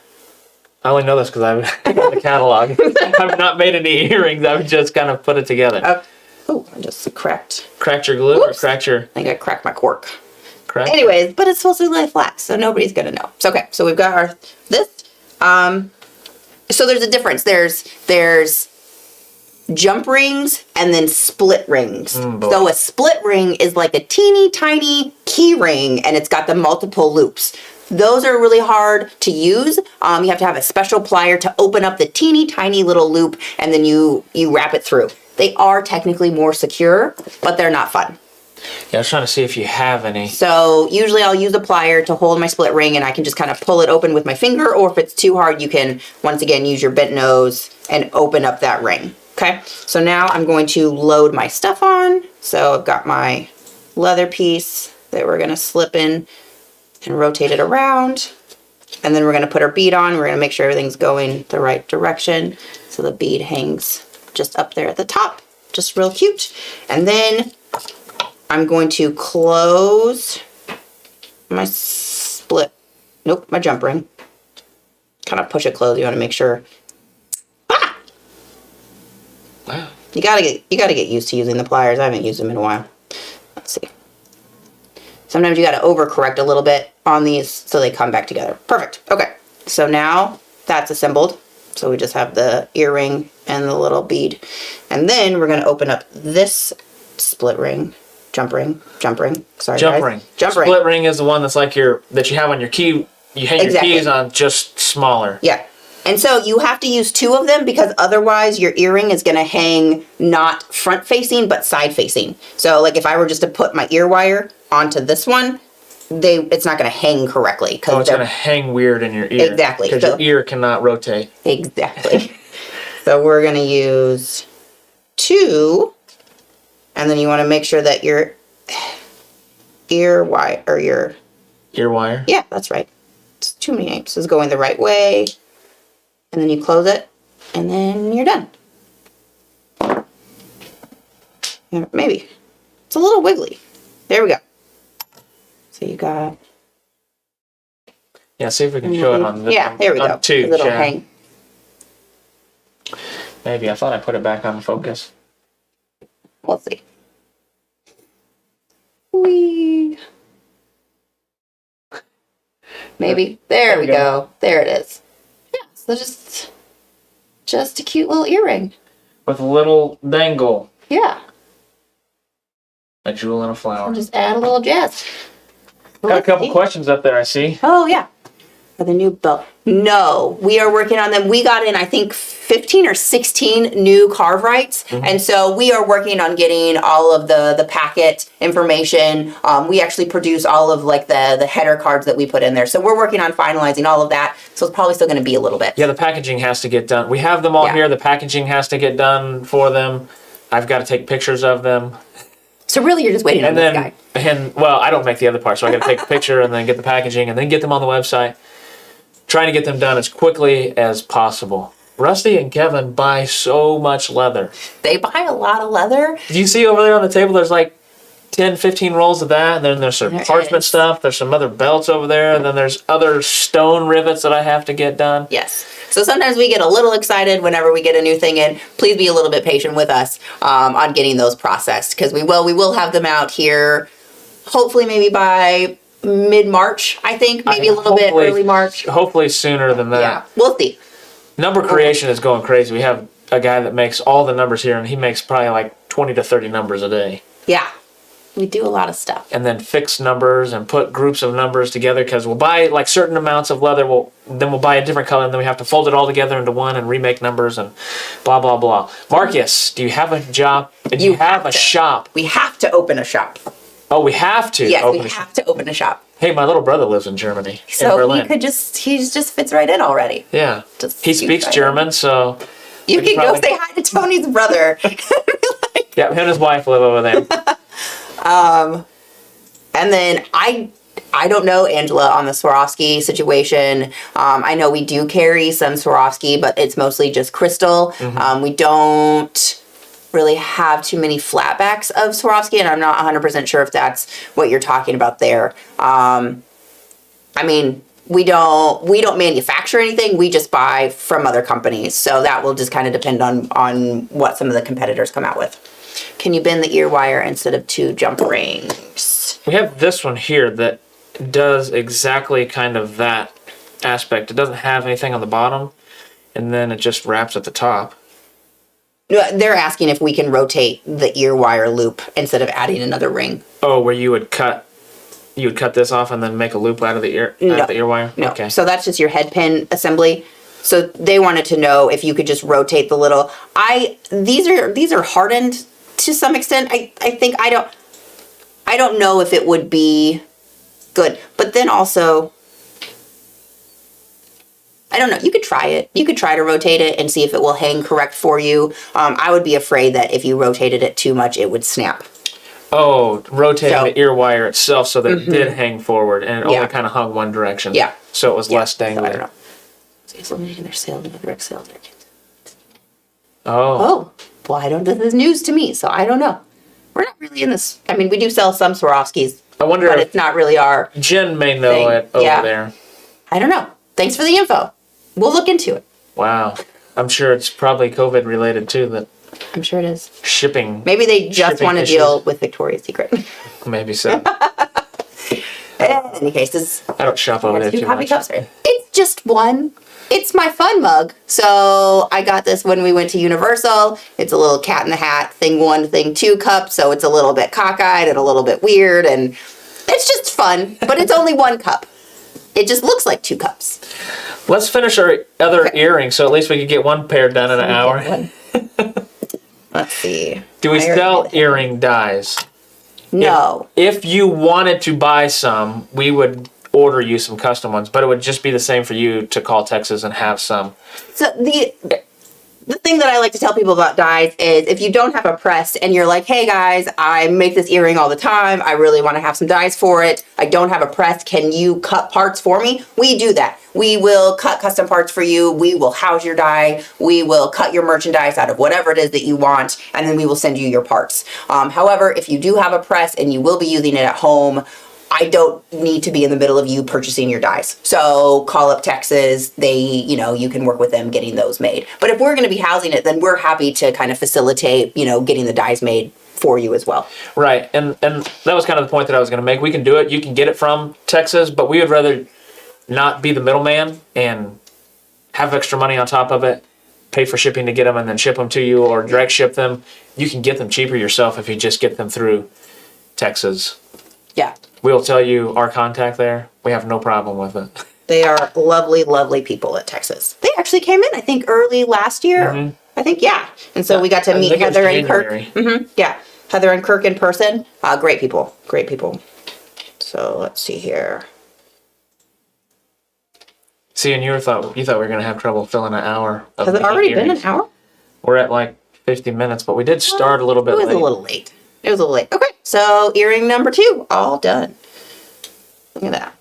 I only know this because I've got the catalog. I've not made any earrings. I've just kind of put it together. Oh, I just cracked. Cracked your glue or cracked your... I think I cracked my cork. Cracked? Anyways, but it's supposed to lay flat, so nobody's gonna know. So okay, so we've got this. So there's a difference. There's jump rings and then split rings. So a split ring is like a teeny tiny key ring, and it's got the multiple loops. Those are really hard to use. You have to have a special plier to open up the teeny tiny little loop, and then you wrap it through. They are technically more secure, but they're not fun. Yeah, I was trying to see if you have any. So usually I'll use a plier to hold my split ring, and I can just kind of pull it open with my finger, or if it's too hard, you can once again use your bent nose and open up that ring. Okay, so now I'm going to load my stuff on. So I've got my leather piece that we're gonna slip in and rotate it around. And then we're gonna put our bead on. We're gonna make sure everything's going the right direction. So the bead hangs just up there at the top, just real cute. And then I'm going to close my my jump ring. Kind of push it closed. You want to make sure. Ah! Wow. You gotta get used to using the pliers. I haven't used them in a while. Let's see. Sometimes you gotta overcorrect a little bit on these so they come back together. Perfect. Okay. So now that's assembled. So we just have the earring and the little bead. And then we're gonna open up this split ring. Jump ring. Sorry, Jump guys. ring. Jump ring. Split ring is the one that's like that you have on your key. You hang Exactly. your keys on, just smaller. Yeah. And so you have to use two of them because otherwise your earring is going to hang not front facing but side facing. So like if I were just to put my ear wire onto this one, it's not going to hang correctly. Oh, it's going to hang weird in your ear. Exactly. Because your ear cannot rotate. Exactly. So we're going to use two. And then you want to make sure that your ear wire, or your... Ear wire? Yeah, that's right. It's too many names. This is going the right way. And then you close it, and then you're done. Yeah, maybe. It's a little wiggly. There we go. So you got... Yeah, see if we can show it on this. Yeah, there we go. On two, It'll Chad. hang. Maybe. I thought I put it back on focus. We'll see. Whee. Maybe. There we go. There it is. Yeah, so just a cute little earring. With a little dangle. Yeah. A jewel and a flower. I'll just add a little jazz. Got a couple questions up there, I see. Oh, yeah. For the new belt. No, we are working on them. We got in, I think, 15 or 16 new carve rights. And so we are working on getting all of the packet information. We actually produce all of like the header cards that we put in there. So we're working on finalizing all of that. So it's probably still going to be a little bit. Yeah, the packaging has to get done. We have them all Yeah. here. The packaging has to get done for them. I've got to take pictures of them. So really you're just waiting on And this then, guy. well, I don't make the other part, so I got to take a picture and then get the packaging and then get them on the website. Trying to get them done as quickly as possible. Rusty and Kevin buy so much leather. They buy a lot of leather. Do you see over there on the table, there's like 10, 15 rolls of that. And then there's some There parchment is. stuff. There's some other belts over there. And then there's other stone rivets that I have to get done. Yes. So sometimes we get a little excited whenever we get a new thing in. Please be a little bit patient with us on getting those processed, because we will have them out here hopefully maybe by mid-March, I think, maybe a little bit early March. Hopefully sooner than that. Yeah, we'll see. Number creation is going crazy. We have a guy that makes all the numbers here, and he makes probably like 20 to 30 numbers a day. Yeah, we do a lot of stuff. And then fix numbers and put groups of numbers together, because we'll buy like certain amounts of leather, then we'll buy a different color, and then we have to fold it all together into one and remake numbers and blah, blah, blah. Marcus, do you have a job? Do you have a shop? We have to open a shop. Oh, we have to Yes, open we a shop. have to open a shop. Hey, my little brother lives in Germany, in So Berlin. he just fits right in already. Yeah. Just He scoot speaks right German, so You we can probably- go say hi to Tony's brother. yeah, him and his wife live over there. And then I don't know, Angela, on the Swarovski situation. I know we do carry some Swarovski, but it's mostly just crystal. We don't really have too many flatbacks of Swarovski, and I'm not 100% sure if that's what you're talking about there. I mean, we don't manufacture anything. We just buy from other companies. So that will just kind of depend on what some of the competitors come out with. Can you bend the ear wire instead of 2 jump rings? We have this one here that does exactly kind of that aspect. It doesn't have anything on the bottom, and then it just wraps at the top. No, they're asking if we can rotate the ear wire loop instead of adding another ring. Oh, where you would cut this off and then make a loop out of the ear wire? No. Okay. So that's just your head pin assembly. So they wanted to know if you could just rotate the little. These are hardened to some extent. I think I don't know if it would be good. But then also, I don't know. You could try it. You could try to rotate it and see if it will hang correct for you. I would be afraid that if you rotated it too much, it would snap. Oh, rotating So- the ear wire itself so that it did hang forward and it Yeah. only kind of hung one direction. Yeah. So it was less So I dangly. don't know. So he's eliminating their sales and direct sales. Oh. Oh, well, this is news to me, so I don't know. We're not really in this. I mean, we do sell some Swarovskis, I wonder but if it's not really our. Jen may know thing. it over Yeah. there. I don't know. Thanks for the info. We'll look into it. Wow. I'm sure it's probably COVID related too, that I'm sure it is. shipping. Maybe they just Shipping want to issues. deal with Victoria's Secret. Maybe so. In any case, this I don't shop over there 2 too coffee much. cups. It's just one. It's my fun mug. So I got this when we went to Universal. It's a little cat in the hat thing 1, thing 2 cup. So it's a little bit cockeyed and a little bit weird. And it's just fun, but it's only 1 cup. It just looks like 2 cups. Let's finish our other Okay. earrings so at least we could get one pair done in an hour. Let's see. Do we I already sell did. earring dies? No. If you wanted to buy some, we would order you some custom ones, but it would just be the same for you to call Texas and have some. So the thing that I like to tell people about dies is if you don't have a press and you're like, hey guys, I make this earring all the time. I really want to have some dies for it. I don't have a press. Can you cut parts for me? We do that. We will cut custom parts for you. We will house your die. We will cut your merchandise out of whatever it is that you want, and then we will send you your parts. However, if you do have a press and you will be using it at home, I don't need to be in the middle of you purchasing your dies. So call up Texas. You can work with them getting those made. But if we're going to be housing it, then we're happy to kind of facilitate, getting the dies made for you as well. Right, and that was kind of the point that I was going to make. We can do it. You can get it from Texas, but we would rather not be the middleman and have extra money on top of it, pay for shipping to get them and then ship them to you or direct ship them. You can get them cheaper yourself if you just get them through Texas. Yeah. We'll tell you our contact there. We have no problem with it. They are lovely, lovely people at Texas. They actually came in, I think, early last year. I think, yeah. And so we got to I meet think it was Heather and Kirk. January. Yeah. Heather and Kirk in person. Great people. Great people. So let's see here. See, and you thought we were going to have trouble filling an hour. Of Has it making already been earrings. an hour? We're at like 50 minutes, but we did start a little bit It was late. a little late. It was a little late. Okay. So earring number 2, all done. Look at that.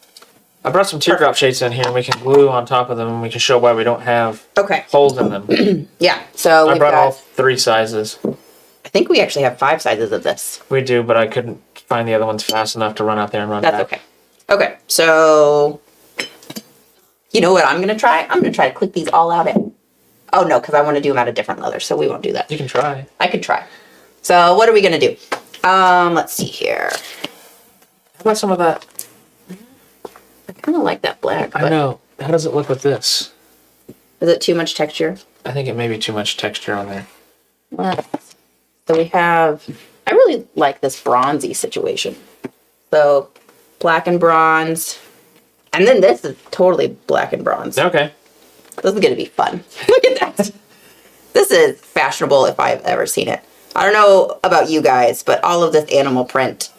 I brought some teardrop shades in here, and we can glue on top of them, and we can show why we don't have Okay. holes in them. Yeah. So I we've brought all got, 3 sizes. I think we actually have 5 sizes of this. We do, but I couldn't find the other ones fast enough to run out there and run That's back. okay. Okay. So you know what I'm going to try? I'm going to try to click these all out in. Oh no, because I want to do them out of different leather, so we won't do that. You can try. I could try. So what are we going to do? Let's see here. How about some of that? I kind of like that black, I but know. How does it look with this? is it too much texture? I think it may be too much texture on there. So we have, I really like this bronzy situation. So black and bronze. And then this is totally black and bronze. Okay. This is going to be fun. Look at that. This is fashionable if I've ever seen it. I don't know about you guys, but all of this animal print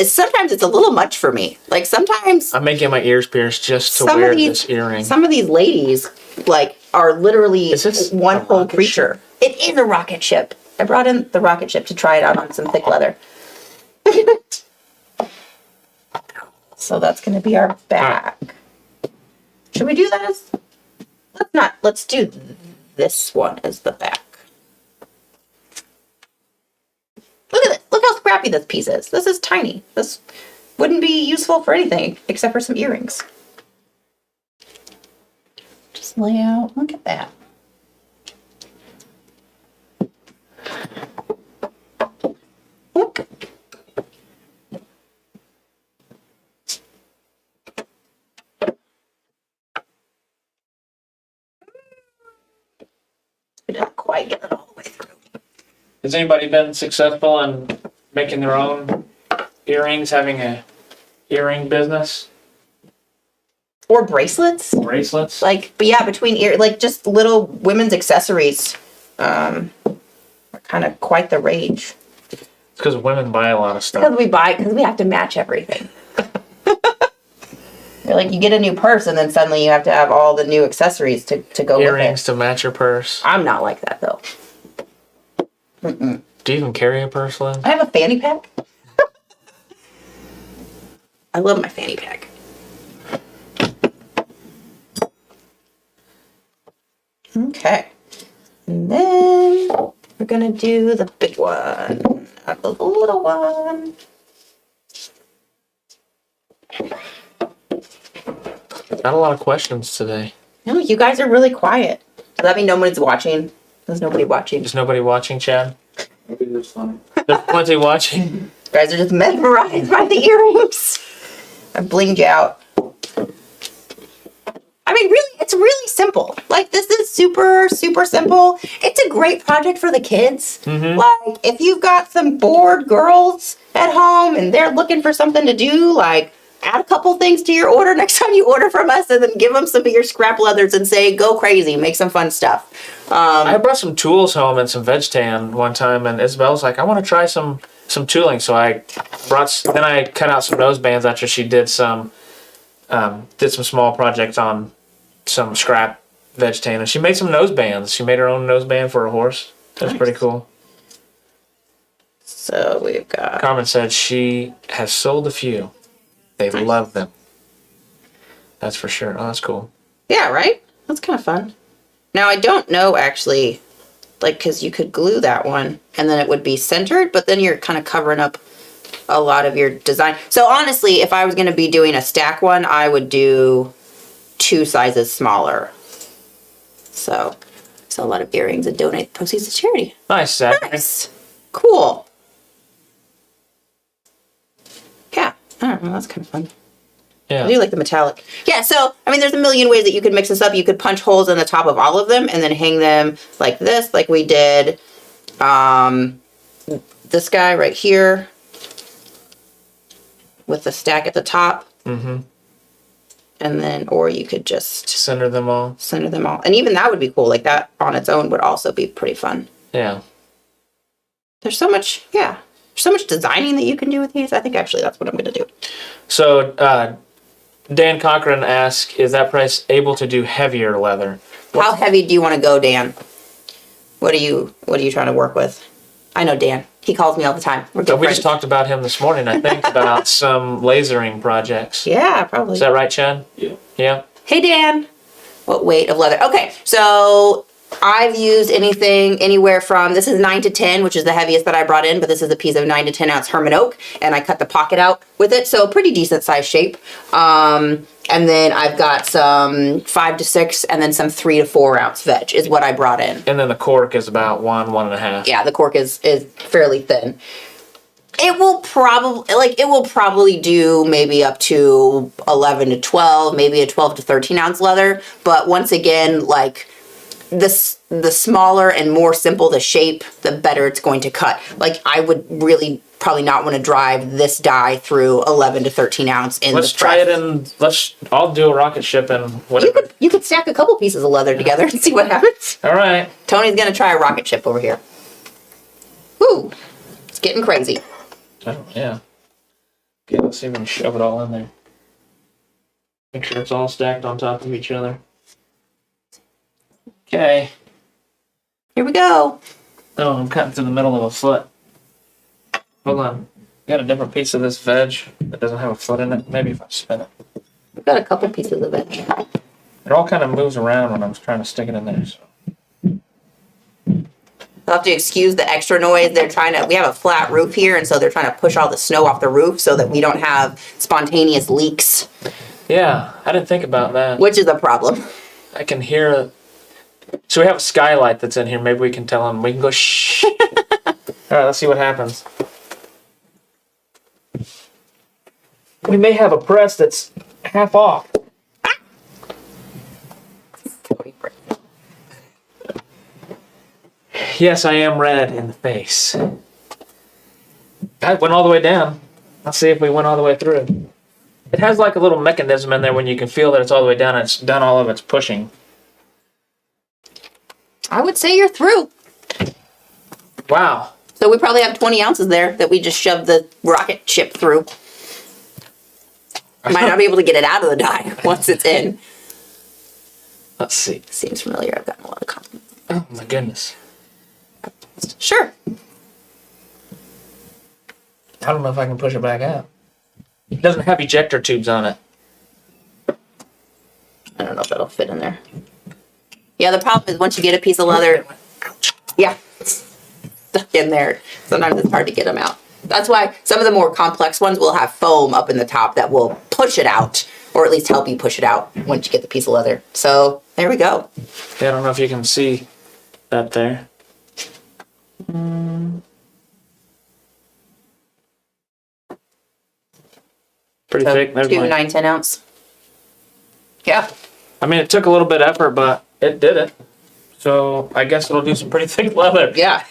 sometimes it's a little much for me. Like sometimes I may get my ears pierced just to some wear of these this earring. some of these ladies like are literally Is this one a whole rocket creature. It is a rocket ship. I brought in the rocket ship to try it out on some thick leather. So that's going to be our back. Should we do that as... Let's do this one as the back. Look at this. Look how scrappy this piece is. This is tiny. This wouldn't be useful for anything except for some earrings. Just lay out. Look at that. Look. We didn't quite get it all the way through. Has anybody been successful in making their own earrings, having a earring business? Or bracelets. Bracelets? Like, but yeah, between like just little women's accessories are kind of quite the rage. It's because women buy a lot of stuff. Because we have to match everything. You're like, you get a new purse and then suddenly you have to have all the new accessories to go Earrings with it. to match your purse. I'm not like that though. Do you even carry a purse, Lynn? I have a fanny pack. I love my fanny pack. Okay. And then we're gonna do the big one, not the little one. Got a lot of questions today. No, you guys are really quiet. Does that mean nobody's watching? There's nobody watching. Is nobody watching, Chad? Maybe that's funny. There's plenty watching. You guys are just mesmerized by the earrings. I blinged you out. I mean, really, it's really simple. Like, this is super, super simple. It's a great project for the kids. Like, if you've got some bored girls at home and they're looking for something to do, like, add a couple things to your order next time you order from us and then give them some of your scrap leathers and say, go crazy, make some fun stuff. I brought some tools home and some veg tan one time, and Isabel's like, I want to try some tooling. So I then I cut out some nose bands after she did some small projects on some scrap veg tan, and she made some nose bands. She made her own nose band for a horse. That's pretty cool. So we've got... Carmen said she has sold a few. They love them. That's for sure. Oh, that's cool. Yeah, right? That's kind of fun. Now, I don't know, actually, like, because you could glue that one, and then it would be centered, but then you're kind of covering up a lot of your design. So, honestly, if I was going to be doing a stack one, I would do 2 sizes smaller. So, sell a lot of earrings and donate the proceeds to charity. Nice, Zach. Nice. Cool. Yeah, I don't know, that's kind of fun. Yeah. I do like the metallic. Yeah, so, I mean, there's a million ways that you could mix this up. You could punch holes in the top of all of them and then hang them like this, like we did this guy right here with the stack at the top. Mm-hmm. And then, or you could just Center them all. center them all. And even that would be cool. Like, that on its own would also be pretty fun. Yeah. There's so much, yeah. There's so much designing that you can do with these. I think actually that's what I'm going to do. So, Dan Cochran asked, is that price able to do heavier leather? How heavy do you want to go, Dan? What are you trying to work with? I know Dan. He calls me all the time. We're good We friends. just talked about him this morning, I think, about some lasering projects. Yeah, probably. Is that right, Chad? Yeah. Yeah. Hey, Dan. What weight of leather? Okay, so I've used anything anywhere from, this is 9 to 10, which is the heaviest that I brought in, but this is a piece of 9 to 10 ounce Herman oak, and I cut the pocket out with it, so pretty decent size shape. And then I've got some 5 to 6, and then some 3 to 4 ounce veg is what I brought in. And then the cork is about 1.5. Yeah, the cork is fairly thin. It will probably do maybe up to 11 to 12, maybe a 12 to 13 ounce leather. But once again, like, the smaller and more simple the shape, the better it's going to cut. Like, I would really probably not want to drive this die through 11 to 13 ounce in Let's the try press. it I'll do a rocket ship and whatever. You could stack a couple pieces of leather together and see what happens. All right. Tony's gonna try a rocket ship over here. Woo! It's getting crazy. Oh, yeah. Okay, let's see if we can shove it all in there. Make sure it's all stacked on top of each other. Okay. Here we go. Oh, I'm cutting through the middle of a foot. Hold on. Got a different piece of this veg that doesn't have a foot in it. Maybe if I spin it. We've got a couple pieces of it. It all kind of moves around when I'm trying to stick it in there. So. You'll have to excuse the extra noise. We have a flat roof here, and so they're trying to push all the snow off the roof so that we don't have spontaneous leaks, Yeah, I didn't think about that. which is a problem. I can hear. So we have a skylight that's in here. Maybe we can tell them. We can go shh. All right, let's see what happens. We may have a press that's half off. Yes, I am red in the face. That went all the way down. Let's see if we went all the way through. It has like a little mechanism in there when you can feel that it's all the way down and it's done all of its pushing. I would say you're through. Wow. So we probably have 20 ounces there that we just shoved the rocket ship through. Might not be able to get it out of the die once it's in. Let's see. Seems familiar. I've gotten a lot of compliments. Oh my goodness. Sure. I don't know if I can push it back out. It doesn't have ejector tubes on it. I don't know if that'll fit in there. Yeah, the problem is once you get a piece of leather, yeah, it's stuck in there. Sometimes it's hard to get them out. That's why some of the more complex ones will have foam up in the top that will push it out, or at least help you push it out once you get the piece of leather. So there we go. Yeah, I don't know if you can see that there. Pretty So thick. There's 2 my- 9/10 ounce. Yeah. I mean, it took a little bit of effort, but it did it. So I guess it'll do some pretty thick leather. Yeah.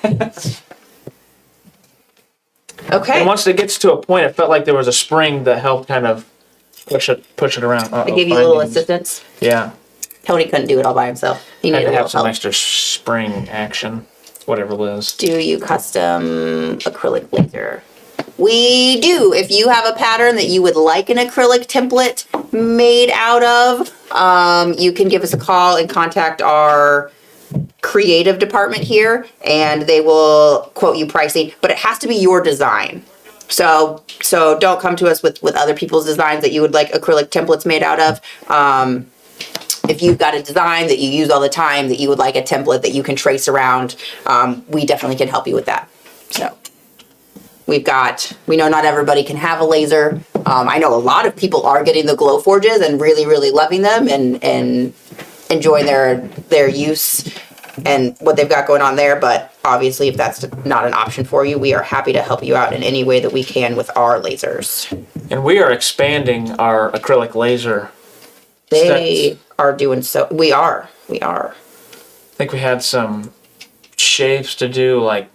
Okay. And once it gets to a point, it felt like there was a spring that helped kind of push it around. I gave you a little assistance. Yeah, Tony couldn't do it all by himself. He had needed to a little have some help. extra spring action, whatever it is. Do you custom acrylic laser? We do. If you have a pattern that you would like an acrylic template made out of, you can give us a call and contact our creative department here, and they will quote you pricing, but it has to be your design. So don't come to us with other people's designs that you would like acrylic templates made out of. If you've got a design that you use all the time that you would like a template that you can trace around, we definitely can help you with that. So we know not everybody can have a laser. I know a lot of people are getting the glow forges and really, really loving them and enjoying their use and what they've got going on there. But obviously, if that's not an option for you, we are happy to help you out in any way that we can with our lasers. And we are expanding our acrylic laser. They are doing so. We are. I think we had some shapes to do, like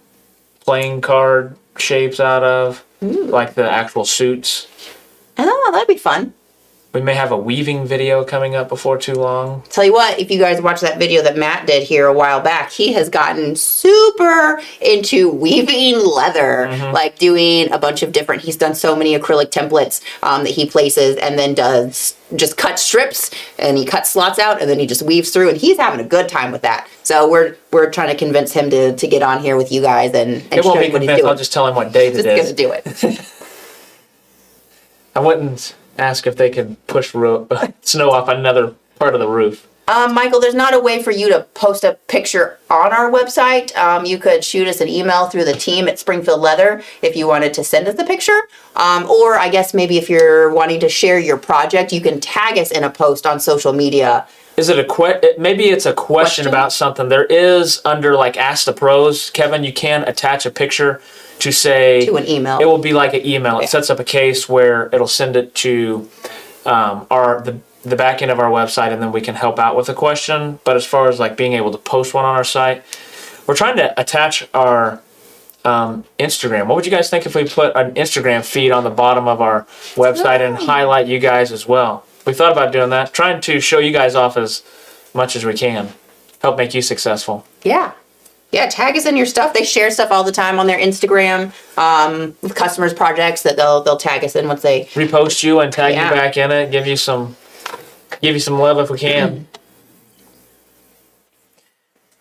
playing card shapes out of, like the actual suits. Oh, that'd be fun. We may have a weaving video coming up before too long. Tell you what, if you guys watch that video that Matt did here a while back, he has gotten super into weaving leather, like doing a bunch of different, he's done so many acrylic templates that he places and then does just cut strips and he cuts slots out and then he just weaves through and he's having a good time with that. So we're trying to convince him to get on here with you guys and It show won't be you what he's convinced. doing. I'll just tell him what date it Just is. gonna do it. I wouldn't ask if they could push snow off another part of the roof. Michael, there's not a way for you to post a picture on our website. You could shoot us an email through the team at Springfield Leather if you wanted to send us the picture. Or I guess maybe if you're wanting to share your project, you can tag us in a post on social media. Is it maybe it's a question about something. There is under like Ask the Pros, Kevin, you can attach a picture to say To an email. It will be like an email. It Yeah. sets up a case where it'll send it to the back end of our website, and then we can help out with the question. But as far as like being able to post one on our site, we're trying to attach our Instagram. What would you guys think if we put an Instagram feed on the bottom of our website and highlight you guys as well? We thought about doing that, trying to show you guys off as much as we can, help make you successful. Yeah. Yeah, tag us in your stuff. They share stuff all the time on their Instagram with customers' projects that they'll tag us in once they Repost you and tag Yeah. you back in it. Give you some love if we can.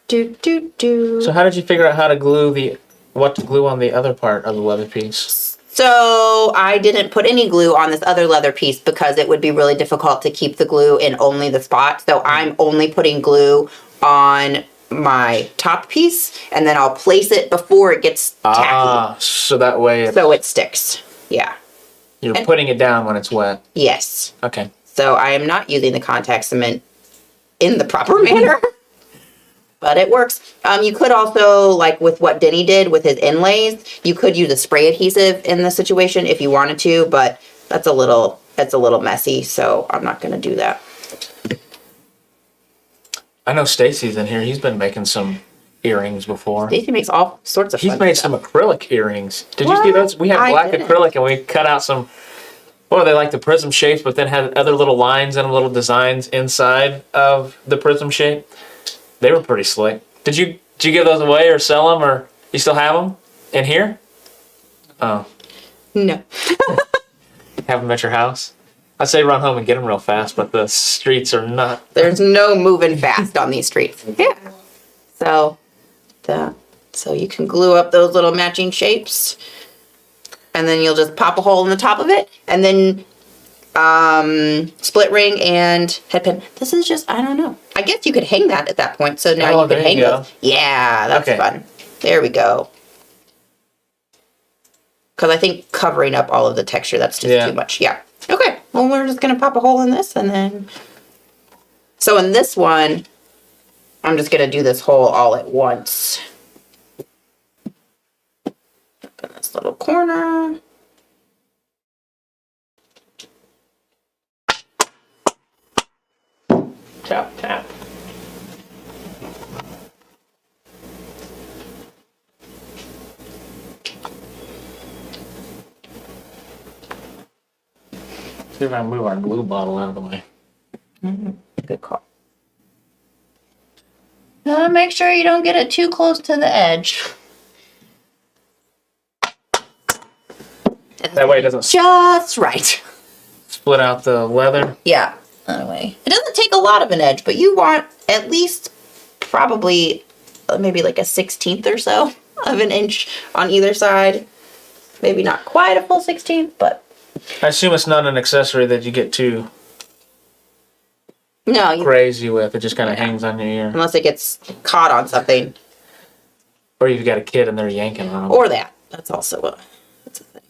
do. So how did you figure out how to glue what to glue on the other part of the leather piece? So I didn't put any glue on this other leather piece because it would be really difficult to keep the glue in only the spot. So I'm only putting glue on my top piece, and then I'll place it before it gets tacky. Ah, so that way So it sticks. Yeah. you're putting it down when it's wet. Yes. Okay. So I am not using the contact cement in the proper manner. But it works. You could also, like with what Denny did with his inlays, you could use a spray adhesive in the situation if you wanted to, but it's a little messy, so I'm not gonna do that. I know Stacy's in here. He's been making some earrings before. Stacey makes all sorts of He's fun made stuff. some acrylic earrings. Did you see What? those? We had I black didn't. acrylic and we cut out some, well, they like the prism shapes, but then had other little lines and little designs inside of the prism shape. They were pretty slick. Did you give those away or sell them, or you still have them in here? Oh, No. have them at your house? I'd say run home and get them real fast, but the streets are not. There's no moving fast on these streets. Yeah. So you can glue up those little matching shapes, and then you'll just pop a hole in the top of it, and then split ring and head pin. This is just, I don't know. I guess you could hang that at that point. So now Oh, you can there hang you go. those. Yeah, that's Okay. fun. There we go. Because I think covering up all of the texture, that's just too much. Yeah. Okay. Well, we're just going to pop a hole in this, and then. So in this one, I'm just going to do this hole all at once. Up in this little corner. Tap, tap. See if I can move our glue bottle out of the way. Good call. Make sure you don't get it too close to the edge. That way it doesn't Just right. split out the leather. Yeah, that way. It doesn't take a lot of an edge, but you want at least probably maybe like a 1/16 or so of an inch on either side. Maybe not quite a full 16th, but I assume it's not an accessory that you get too no, crazy with. It just kind of hangs on your ear. unless it gets caught on something Or you've got a kid and they're yanking on them. or that. That's also that's a thing.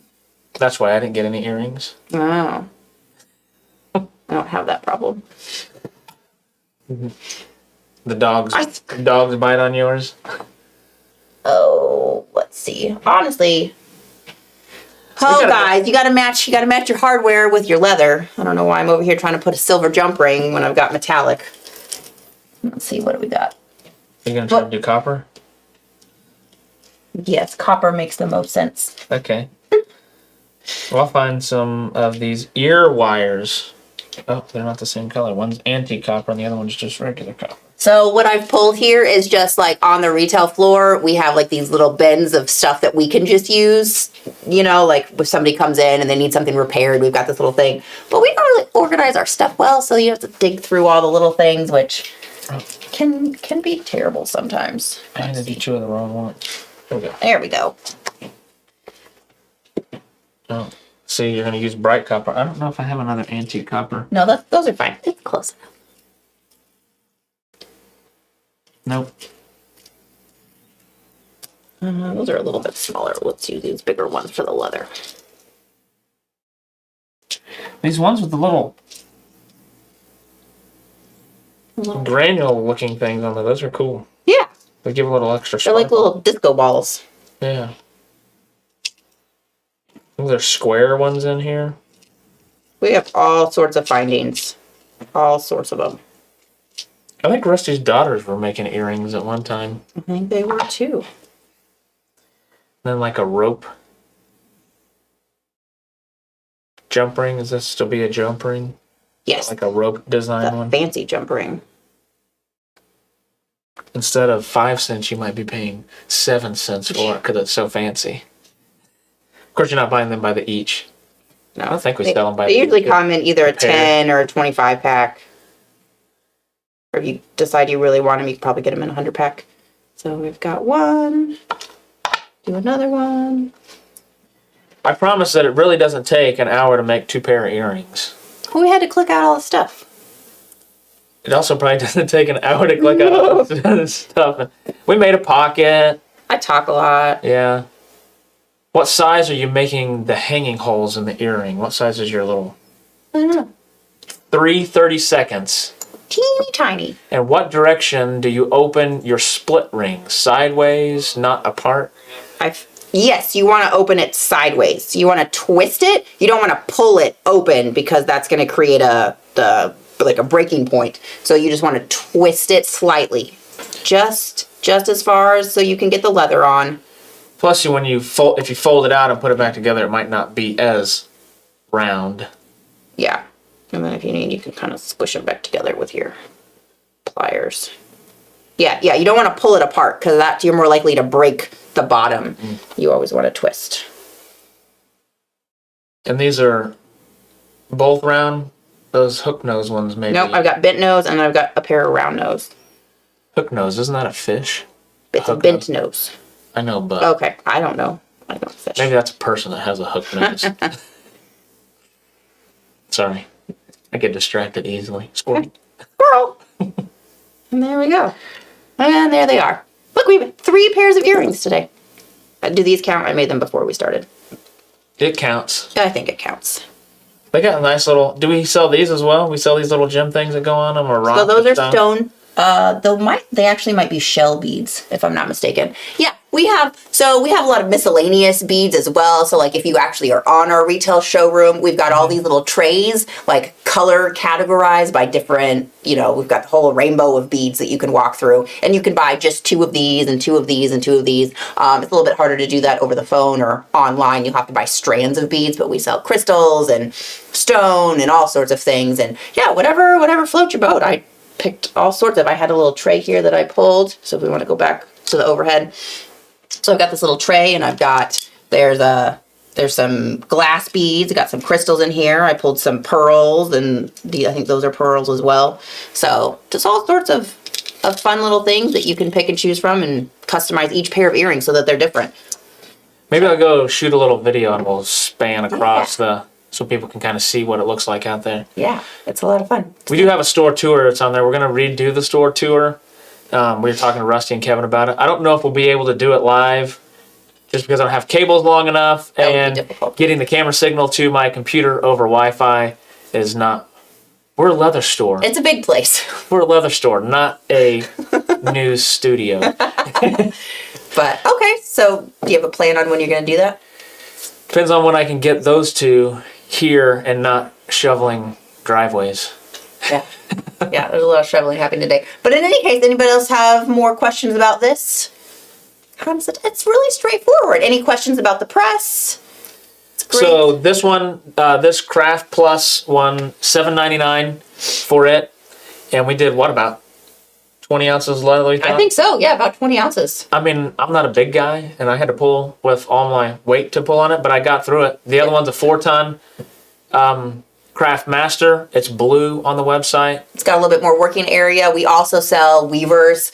That's why I didn't get any earrings. Oh. I don't have that problem. The dogs bite on yours. Oh, let's see. Honestly, guys, you gotta match your hardware with your leather. I don't know why I'm over here trying to put a silver jump ring when I've got metallic. Let's see, what do we got? You're gonna try to do copper? Yes, copper makes the most sense. Okay. Well, I'll find some of these ear wires. Oh, they're not the same color. One's antique copper and the other one's just regular copper. So what I've pulled here is just like on the retail floor, we have like these little bins of stuff that we can just use. You know, like if somebody comes in and they need something repaired, we've got this little thing. But we don't really organize our stuff well, so you have to dig through all the little things, which can be terrible sometimes. I handed you two of the wrong ones. There we go. There we go. Oh, see, you're gonna use bright copper. I don't know if I have another antique copper. No, those are fine. It's close enough. Nope. Those are a little bit smaller. Let's use these bigger ones for the leather. These ones with the little granule looking things on them, those are cool. Yeah, They give a little extra they're like sparkle. little disco balls. Yeah. Oh, there's square ones in here. We have all sorts of findings. All sorts of them. I think Rusty's daughters were making earrings at one time. I think they were too. Then like a rope. Jump ring, is this still be a jump ring? Yes, Like a rope design the one? fancy jump ring. Instead of 5 cents, you might be paying 7 cents for it because it's so fancy. Of course, you're not buying them by the each. No, I don't think we they, sell them by They the usually each. come in either a pair. 10 or a 25 pack. Or if you decide you really want them, you can probably get them in a 100 pack. So we've got one. Do another one. I promise that it really doesn't take an hour to make 2 pair of earrings. Well, we had to click out all the stuff. It also probably doesn't take an hour to click out all this stuff. We made a pocket. I talk a lot. Yeah. What size are you making the hanging holes in the earring? What size is your little? I don't know. 3/30 seconds. Teeny tiny. And what direction do you open your split ring? Sideways, not apart? Yes, you want to open it sideways. You want to twist it. You don't want to pull it open because that's going to create a breaking point. So you just want to twist it slightly, just as far as so you can get the leather on. Plus, when you fold, if you fold it out and put it back together, it might not be as round. Yeah, and then if you need, you can kind of squish them back together with your pliers. Yeah. You don't want to pull it apart because that you're more likely to break the bottom. You always want to twist. And these are both round. Those hook nose ones, maybe. Nope, I've got bent nose and I've got a pair of round nose. Hook nose, isn't that a fish? It's a Hook bent nose. I know, but Okay, I don't know. I don't fish. maybe that's a person that has a hook nose. Sorry, I get distracted easily. Squirrel. Squirrel. And there we go. And there they are. Look, we have 3 pairs of earrings today. Do these count? I made them before we started. It counts. I think it counts. They got a nice little. Do we sell these as well? We sell these little gem things that go on them, or rock. So those are stone? stone. They actually might be shell beads, if I'm not mistaken. Yeah, we have a lot of miscellaneous beads as well. So like if you actually are on our retail showroom, we've got all these little trays, like color categorized by different, we've got the whole rainbow of beads that you can walk through, and you can buy just 2 of these and 2 of these and 2 of these. It's a little bit harder to do that over the phone or online. You'll have to buy strands of beads, but we sell crystals and stone and all sorts of things. And yeah, whatever floats your boat. I picked all sorts of. I had a little tray here that I pulled. So if we want to go back to the overhead. So I've got this little tray, and I've got, there's some glass beads. I got some crystals in here. I pulled some pearls, and I think those are pearls as well. So just all sorts of fun little things that you can pick and choose from and customize each pair of earrings so that they're different. Maybe I'll go shoot a little video and we'll span across so people can kind of see what it looks like out there. Yeah, it's a lot of fun. We do have a store tour that's on there. We're going to redo the store tour. We were talking to Rusty and Kevin about it. I don't know if we'll be able to do it live just because I don't have cables long enough, That would be and difficult. getting the camera signal to my computer over Wi-Fi is not. We're a leather store. It's a big place. We're a leather store, not a news studio. But okay, so do you have a plan on when you're going to do that? Depends on when I can get those two here and not shoveling driveways. Yeah. Yeah, there's a lot of shoveling happening today. But in any case, anybody else have more questions about this? It's really straightforward. Any questions about the press? It's great. So this one, this Craftplus one, $7.99 for it. And we did what, about 20 ounces leather? I think so. Yeah, about 20 ounces. I mean, I'm not a big guy, and I had to pull with all my weight to pull on it, but I got through it. The other one's a 4-ton Craft Master. It's blue on the website. It's got a little bit more working area. We also sell weavers,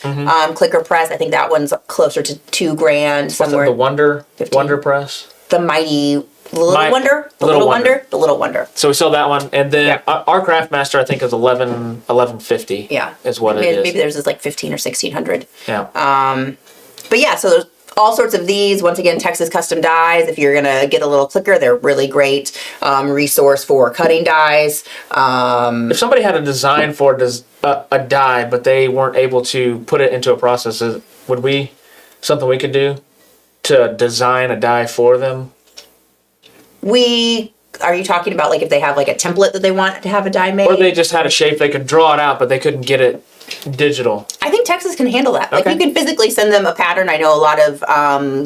Clicker Press. I think that one's closer to $2,000 What's somewhere. it, the Wonder 15. Wonder Press? The Little Wonder. The Little Wonder. So we sell that one, and then Yeah. our Craft Master I think is $11.50. Yeah, is what it is. Maybe theirs is like 15 or 1600. Yeah. But yeah, so there's all sorts of these. Once again, Texas custom dies. If you're gonna get a little clicker, they're really great resource for cutting dies. If somebody had a design for a die, but they weren't able to put it into a process, would something we could do to design a die for them? Are you talking about like if they have like a template that they want to have a die made? Or they just had a shape, they could draw it out, but they couldn't get it digital. I think Texas can handle that. Like Okay. you can physically send them a pattern. I know a lot of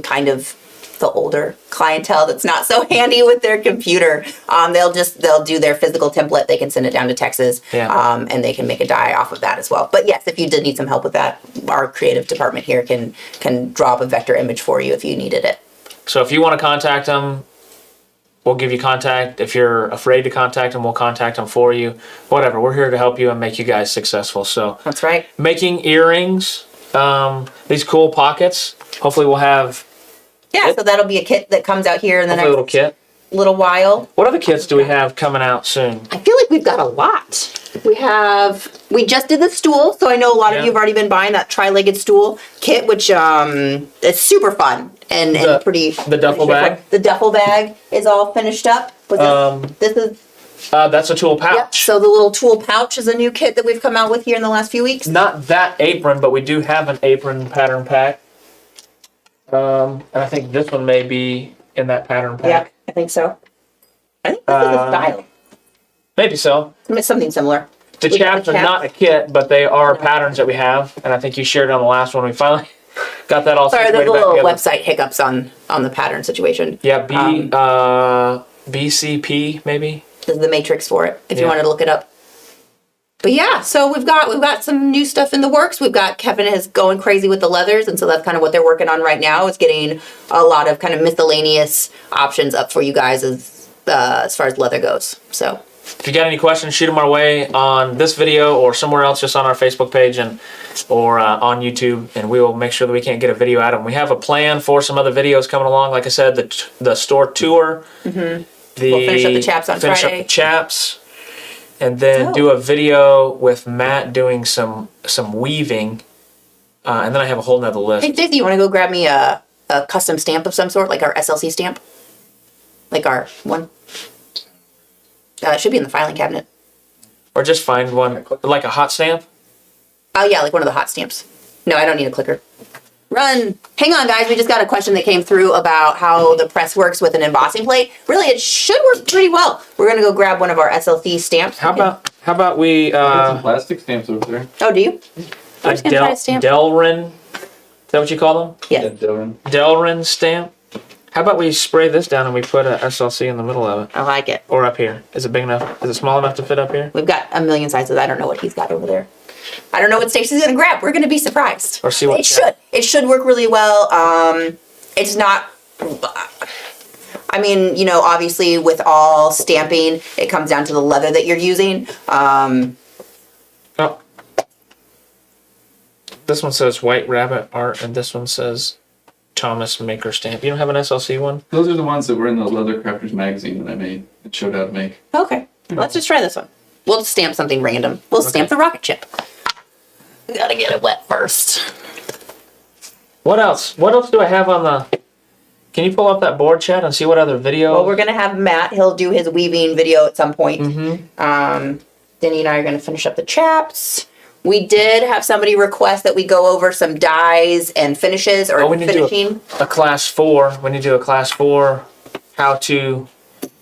kind of the older clientele that's not so handy with their computer. They'll do their physical template. They can send it down to Texas, and they can make a die off of that as well. But yes, if you did need some help with that, our creative department here can draw up a vector image for you if you needed it. So if you want to contact them, we'll give you contact. If you're afraid to contact them, we'll contact them for you. Whatever, we're here to help you and make you guys successful. So That's right. making earrings, these cool pockets. Hopefully we'll have So that'll be a kit that comes out here in the a next little kit. little while. What other kits do we have coming out soon? I feel like we've got a lot. We just did the stool, so I know a lot of you have already been buying that tri-legged stool kit, which is super fun and pretty. The duffel bag? The duffel bag is all finished up. This is. That's a tool pouch. Yep. So the little tool pouch is a new kit that we've come out with here in the last few weeks. Not that apron, but we do have an apron pattern pack. And I think this one may be in that pattern pack. Yeah, I think so. I think this is a style. Maybe so. It's something similar. The chaps are not a kit, but they are patterns that we have, and I think you shared it on the last one. We finally got that all Sorry, there's situated a back little together. website hiccups on the pattern situation. Yeah, BCP maybe. This is the matrix for it, if you wanted to look it up. But yeah, so we've got some new stuff in the works. We've got Kevin is going crazy with the leathers, and so that's kind of what they're working on right now. Is getting a lot of kind of miscellaneous options up for you guys as far as leather goes. So if you got any questions, shoot them our way on this video or somewhere else, just on our Facebook page or on YouTube, and we will make sure that we can't get a video out of them. We have a plan for some other videos coming along. Like I said, the store tour. we'll finish up the chaps on finish Friday. up the chaps, and then do a video with Matt doing some weaving, and then I have a whole nother list. Hey, Daisy, you want to go grab me a custom stamp of some sort, like our SLC stamp? Like our one? It should be in the filing cabinet. Or just find one, like a hot stamp. Oh yeah, like one of the hot stamps. No, I don't need a clicker. Run. Hang on, guys. We just got a question that came through about how the press works with an embossing plate. Really, it should work pretty well. We're gonna go grab one of our SLC stamps. How about we Got some plastic stamps over there. Oh, do you? a just gonna try a stamp. Delrin? Is that what you call them? Yeah. Dylan. Delrin stamp. How about we spray this down and we put a SLC in the middle of it, I like it. or up here? Is it big enough? Is it small enough to fit up here? We've got a million sizes. I don't know what he's got over there. I don't know what Stacey's gonna grab. We're gonna be surprised. Or see what it should. It should work really well. It's not. I mean, you know, obviously with all stamping, it comes down to the leather that you're using. Oh. This one says White Rabbit Art, and this one says Thomas Maker Stamp. You don't have an SLC one? Those are the ones that were in the Leather Crafters magazine that I made. It showed how to make. Okay, let's just try this one. We'll just stamp something random. We'll stamp the rocket ship. We gotta get it wet first. What else? What else do I have on the... Can you pull up that board chat and see what other video? Well, we're gonna have Matt. He'll do his weaving video at some point. Denny and I are gonna finish up the chaps. We did have somebody request that we go over some dyes and finishes or we need to finishing. do a class 4. We need to do a class 4 how to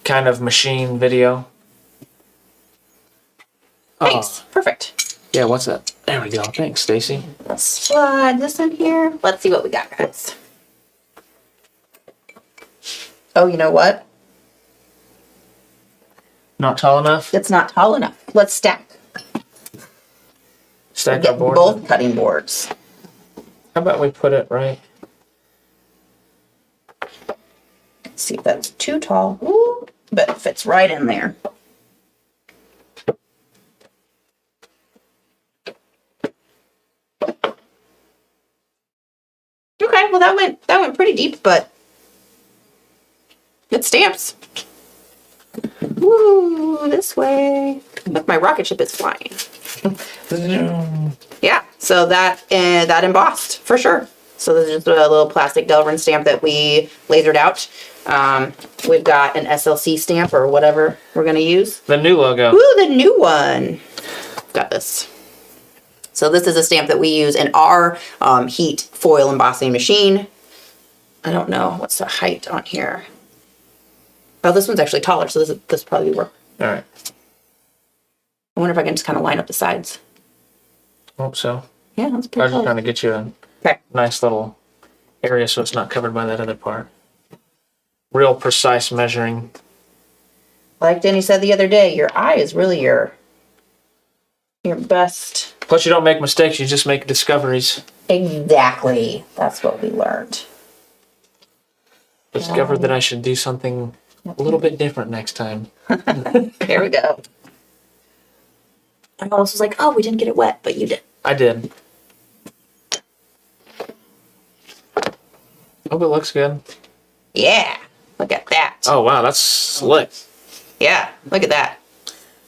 kind of machine video. Thanks. Perfect. Yeah, what's that? There we go. Thanks, Stacy. Let's slide this in here. Let's see what we got, guys. Oh, you know what? Not tall enough? It's not tall enough. Let's stack. Stack our Get board. both cutting boards. How about we put it right? Let's see if that's too tall. Ooh, but it fits right in there. Okay, well that went pretty deep, but it stamps. Ooh, this way. Look, my rocket ship is flying. Yeah, so that embossed for sure. So this is just a little plastic Delrin stamp that we lasered out. We've got an SLC stamp or whatever we're gonna use. The new logo. Ooh, the new one. Got this. So this is a stamp that we use in our heat foil embossing machine. I don't know what's the height on here. Oh, this one's actually taller, so this probably work. All right. I wonder if I can just kind of line up the sides. Hope so. Yeah, that's I was pretty just close. trying to get you a Okay. nice little area so it's not covered by that other part. real precise measuring. Like Jenny said the other day, your eye is really your best. Plus, you don't make mistakes; you just make discoveries. Exactly. That's what we learned. Discovered that I should do something a little bit different next time. There we go. I almost was like, oh, we didn't get it wet, but you did. I did. Hope it looks good. Yeah. Look at that. Oh wow, that's slick. Yeah. Look at that.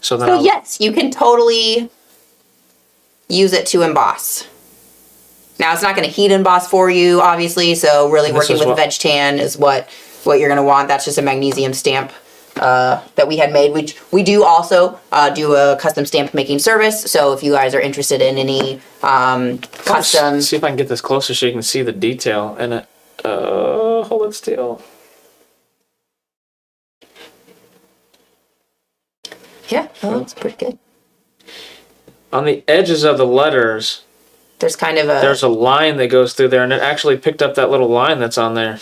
So then, So yes, you can totally use it to emboss. Now it's not going to heat emboss for you, obviously. So really And this working is with what- veg tan is what you're going to want. That's just a magnesium stamp that we had made. We do also do a custom stamp making service. So if you guys are interested in any custom, see if I can get this closer so you can see the detail in it. Hold it still. yeah, that looks pretty good. On the edges of the letters, There's kind of there's a line that goes through there, and it actually picked up that little line that's on there.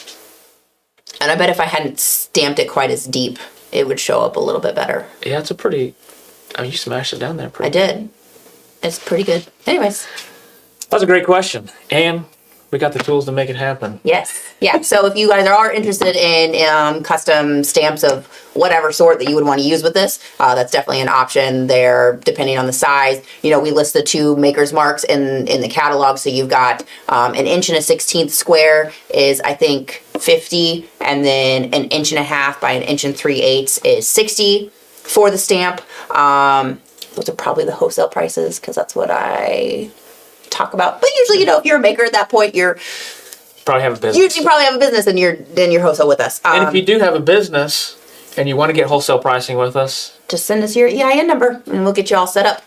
and I bet if I hadn't stamped it quite as deep, it would show up a little bit better. Yeah, it's a pretty. Oh, you smashed it down there. I Pretty. did. It's pretty good. Anyways. That's a great question, and we got the tools to make it happen. Yes. Yeah. So if you guys are interested in custom stamps of whatever sort that you would want to use with this, that's definitely an option there, depending on the size. You know, we list the 2 maker's marks in the catalog. So you've got an 1 1/16 square is, I think, 50, and then an 1.5 by 1 3/8 is 60 for the stamp. Those are probably the wholesale prices because that's what I talk about. But usually, you know, if you're a maker at that point, you're Probably have a business. you probably have a business and you're wholesale with us. And if you do have a business and you want to get wholesale pricing with us, just send us your EIN number and we'll get you all set up.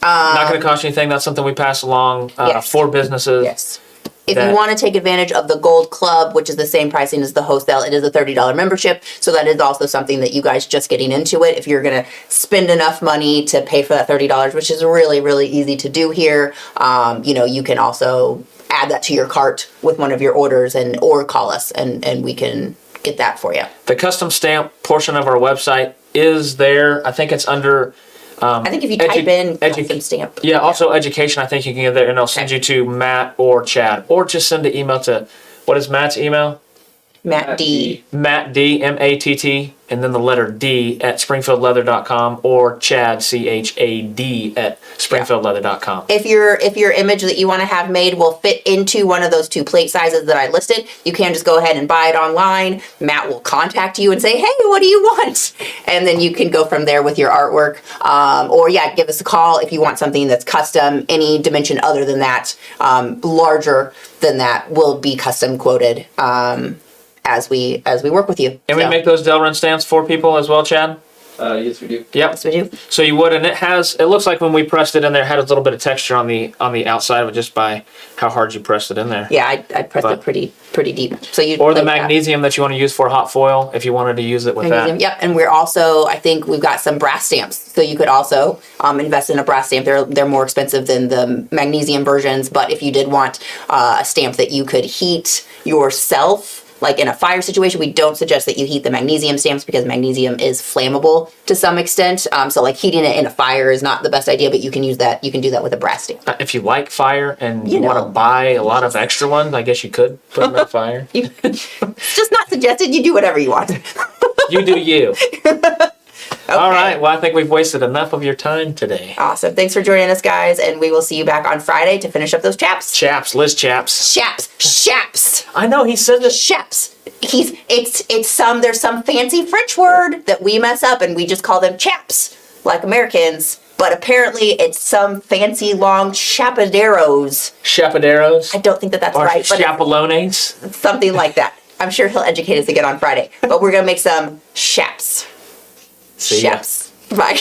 not going to cost you anything. That's something we pass along Yes. for businesses. Yes. If That- you want to take advantage of the Gold Club, which is the same pricing as the wholesale, it is a $30 membership. So that is also something that you guys just getting into it. If you're going to spend enough money to pay for that $30, which is really, really easy to do here, you know, you can also add that to your cart with one of your orders or call us and we can get that for you. The custom stamp portion of our website is there. I think it's under. I think if you type in custom stamp. Yeah, also education. I think you can get there, and it'll send you to Matt or Chad, or just send an email to. What is Matt's email? Matt D. Matt D, MATT, and then the letter D at springfieldleather.com, or Chad, CHAD, at springfieldleather.com. If your image that you want to have made will fit into one of those 2 plate sizes that I listed, you can just go ahead and buy it online. Matt will contact you and say, hey, what do you want? And then you can go from there with your artwork. Or yeah, give us a call if you want something that's custom. Any dimension other than that, larger than that, will be custom quoted as we work with you. And we make those Delrin stamps for people as well, Chad? Yes, we do. Yep. Yes, we do. So you would, and it looks like when we pressed it in there, it had a little bit of texture on the outside of it just by how hard you pressed it in there. Yeah, I pressed it pretty deep. So you Or the magnesium that you want to use for hot foil, if you wanted to use it with that. Yep, and we're also, I think we've got some brass stamps. So you could also invest in a brass stamp. They're more expensive than the magnesium versions, but if you did want a stamp that you could heat yourself, like in a fire situation, we don't suggest that you heat the magnesium stamps because magnesium is flammable to some extent. So like heating it in a fire is not the best idea, but you can use that. You can do that with a brass stamp. If you like fire and you know. want to buy a lot of extra ones, I guess you could put them in fire. It's just not suggested. You do whatever you want. You do you. Okay. All right. Well, I think we've wasted enough of your time today. Awesome. Thanks for joining us, guys, and we will see you back on Friday to finish up those chaps. Chaps, Liz Chaps. Chaps. I know he said it. Chaps. There's some fancy French word that we mess up and we just call them chaps, like Americans. But apparently it's some fancy long chapaderos. Chapaderos. I don't think that's Or right, but chapalones. it's something like that. I'm sure he'll educate us again on Friday. But we're gonna make some chaps. See ya. Chaps. Bye.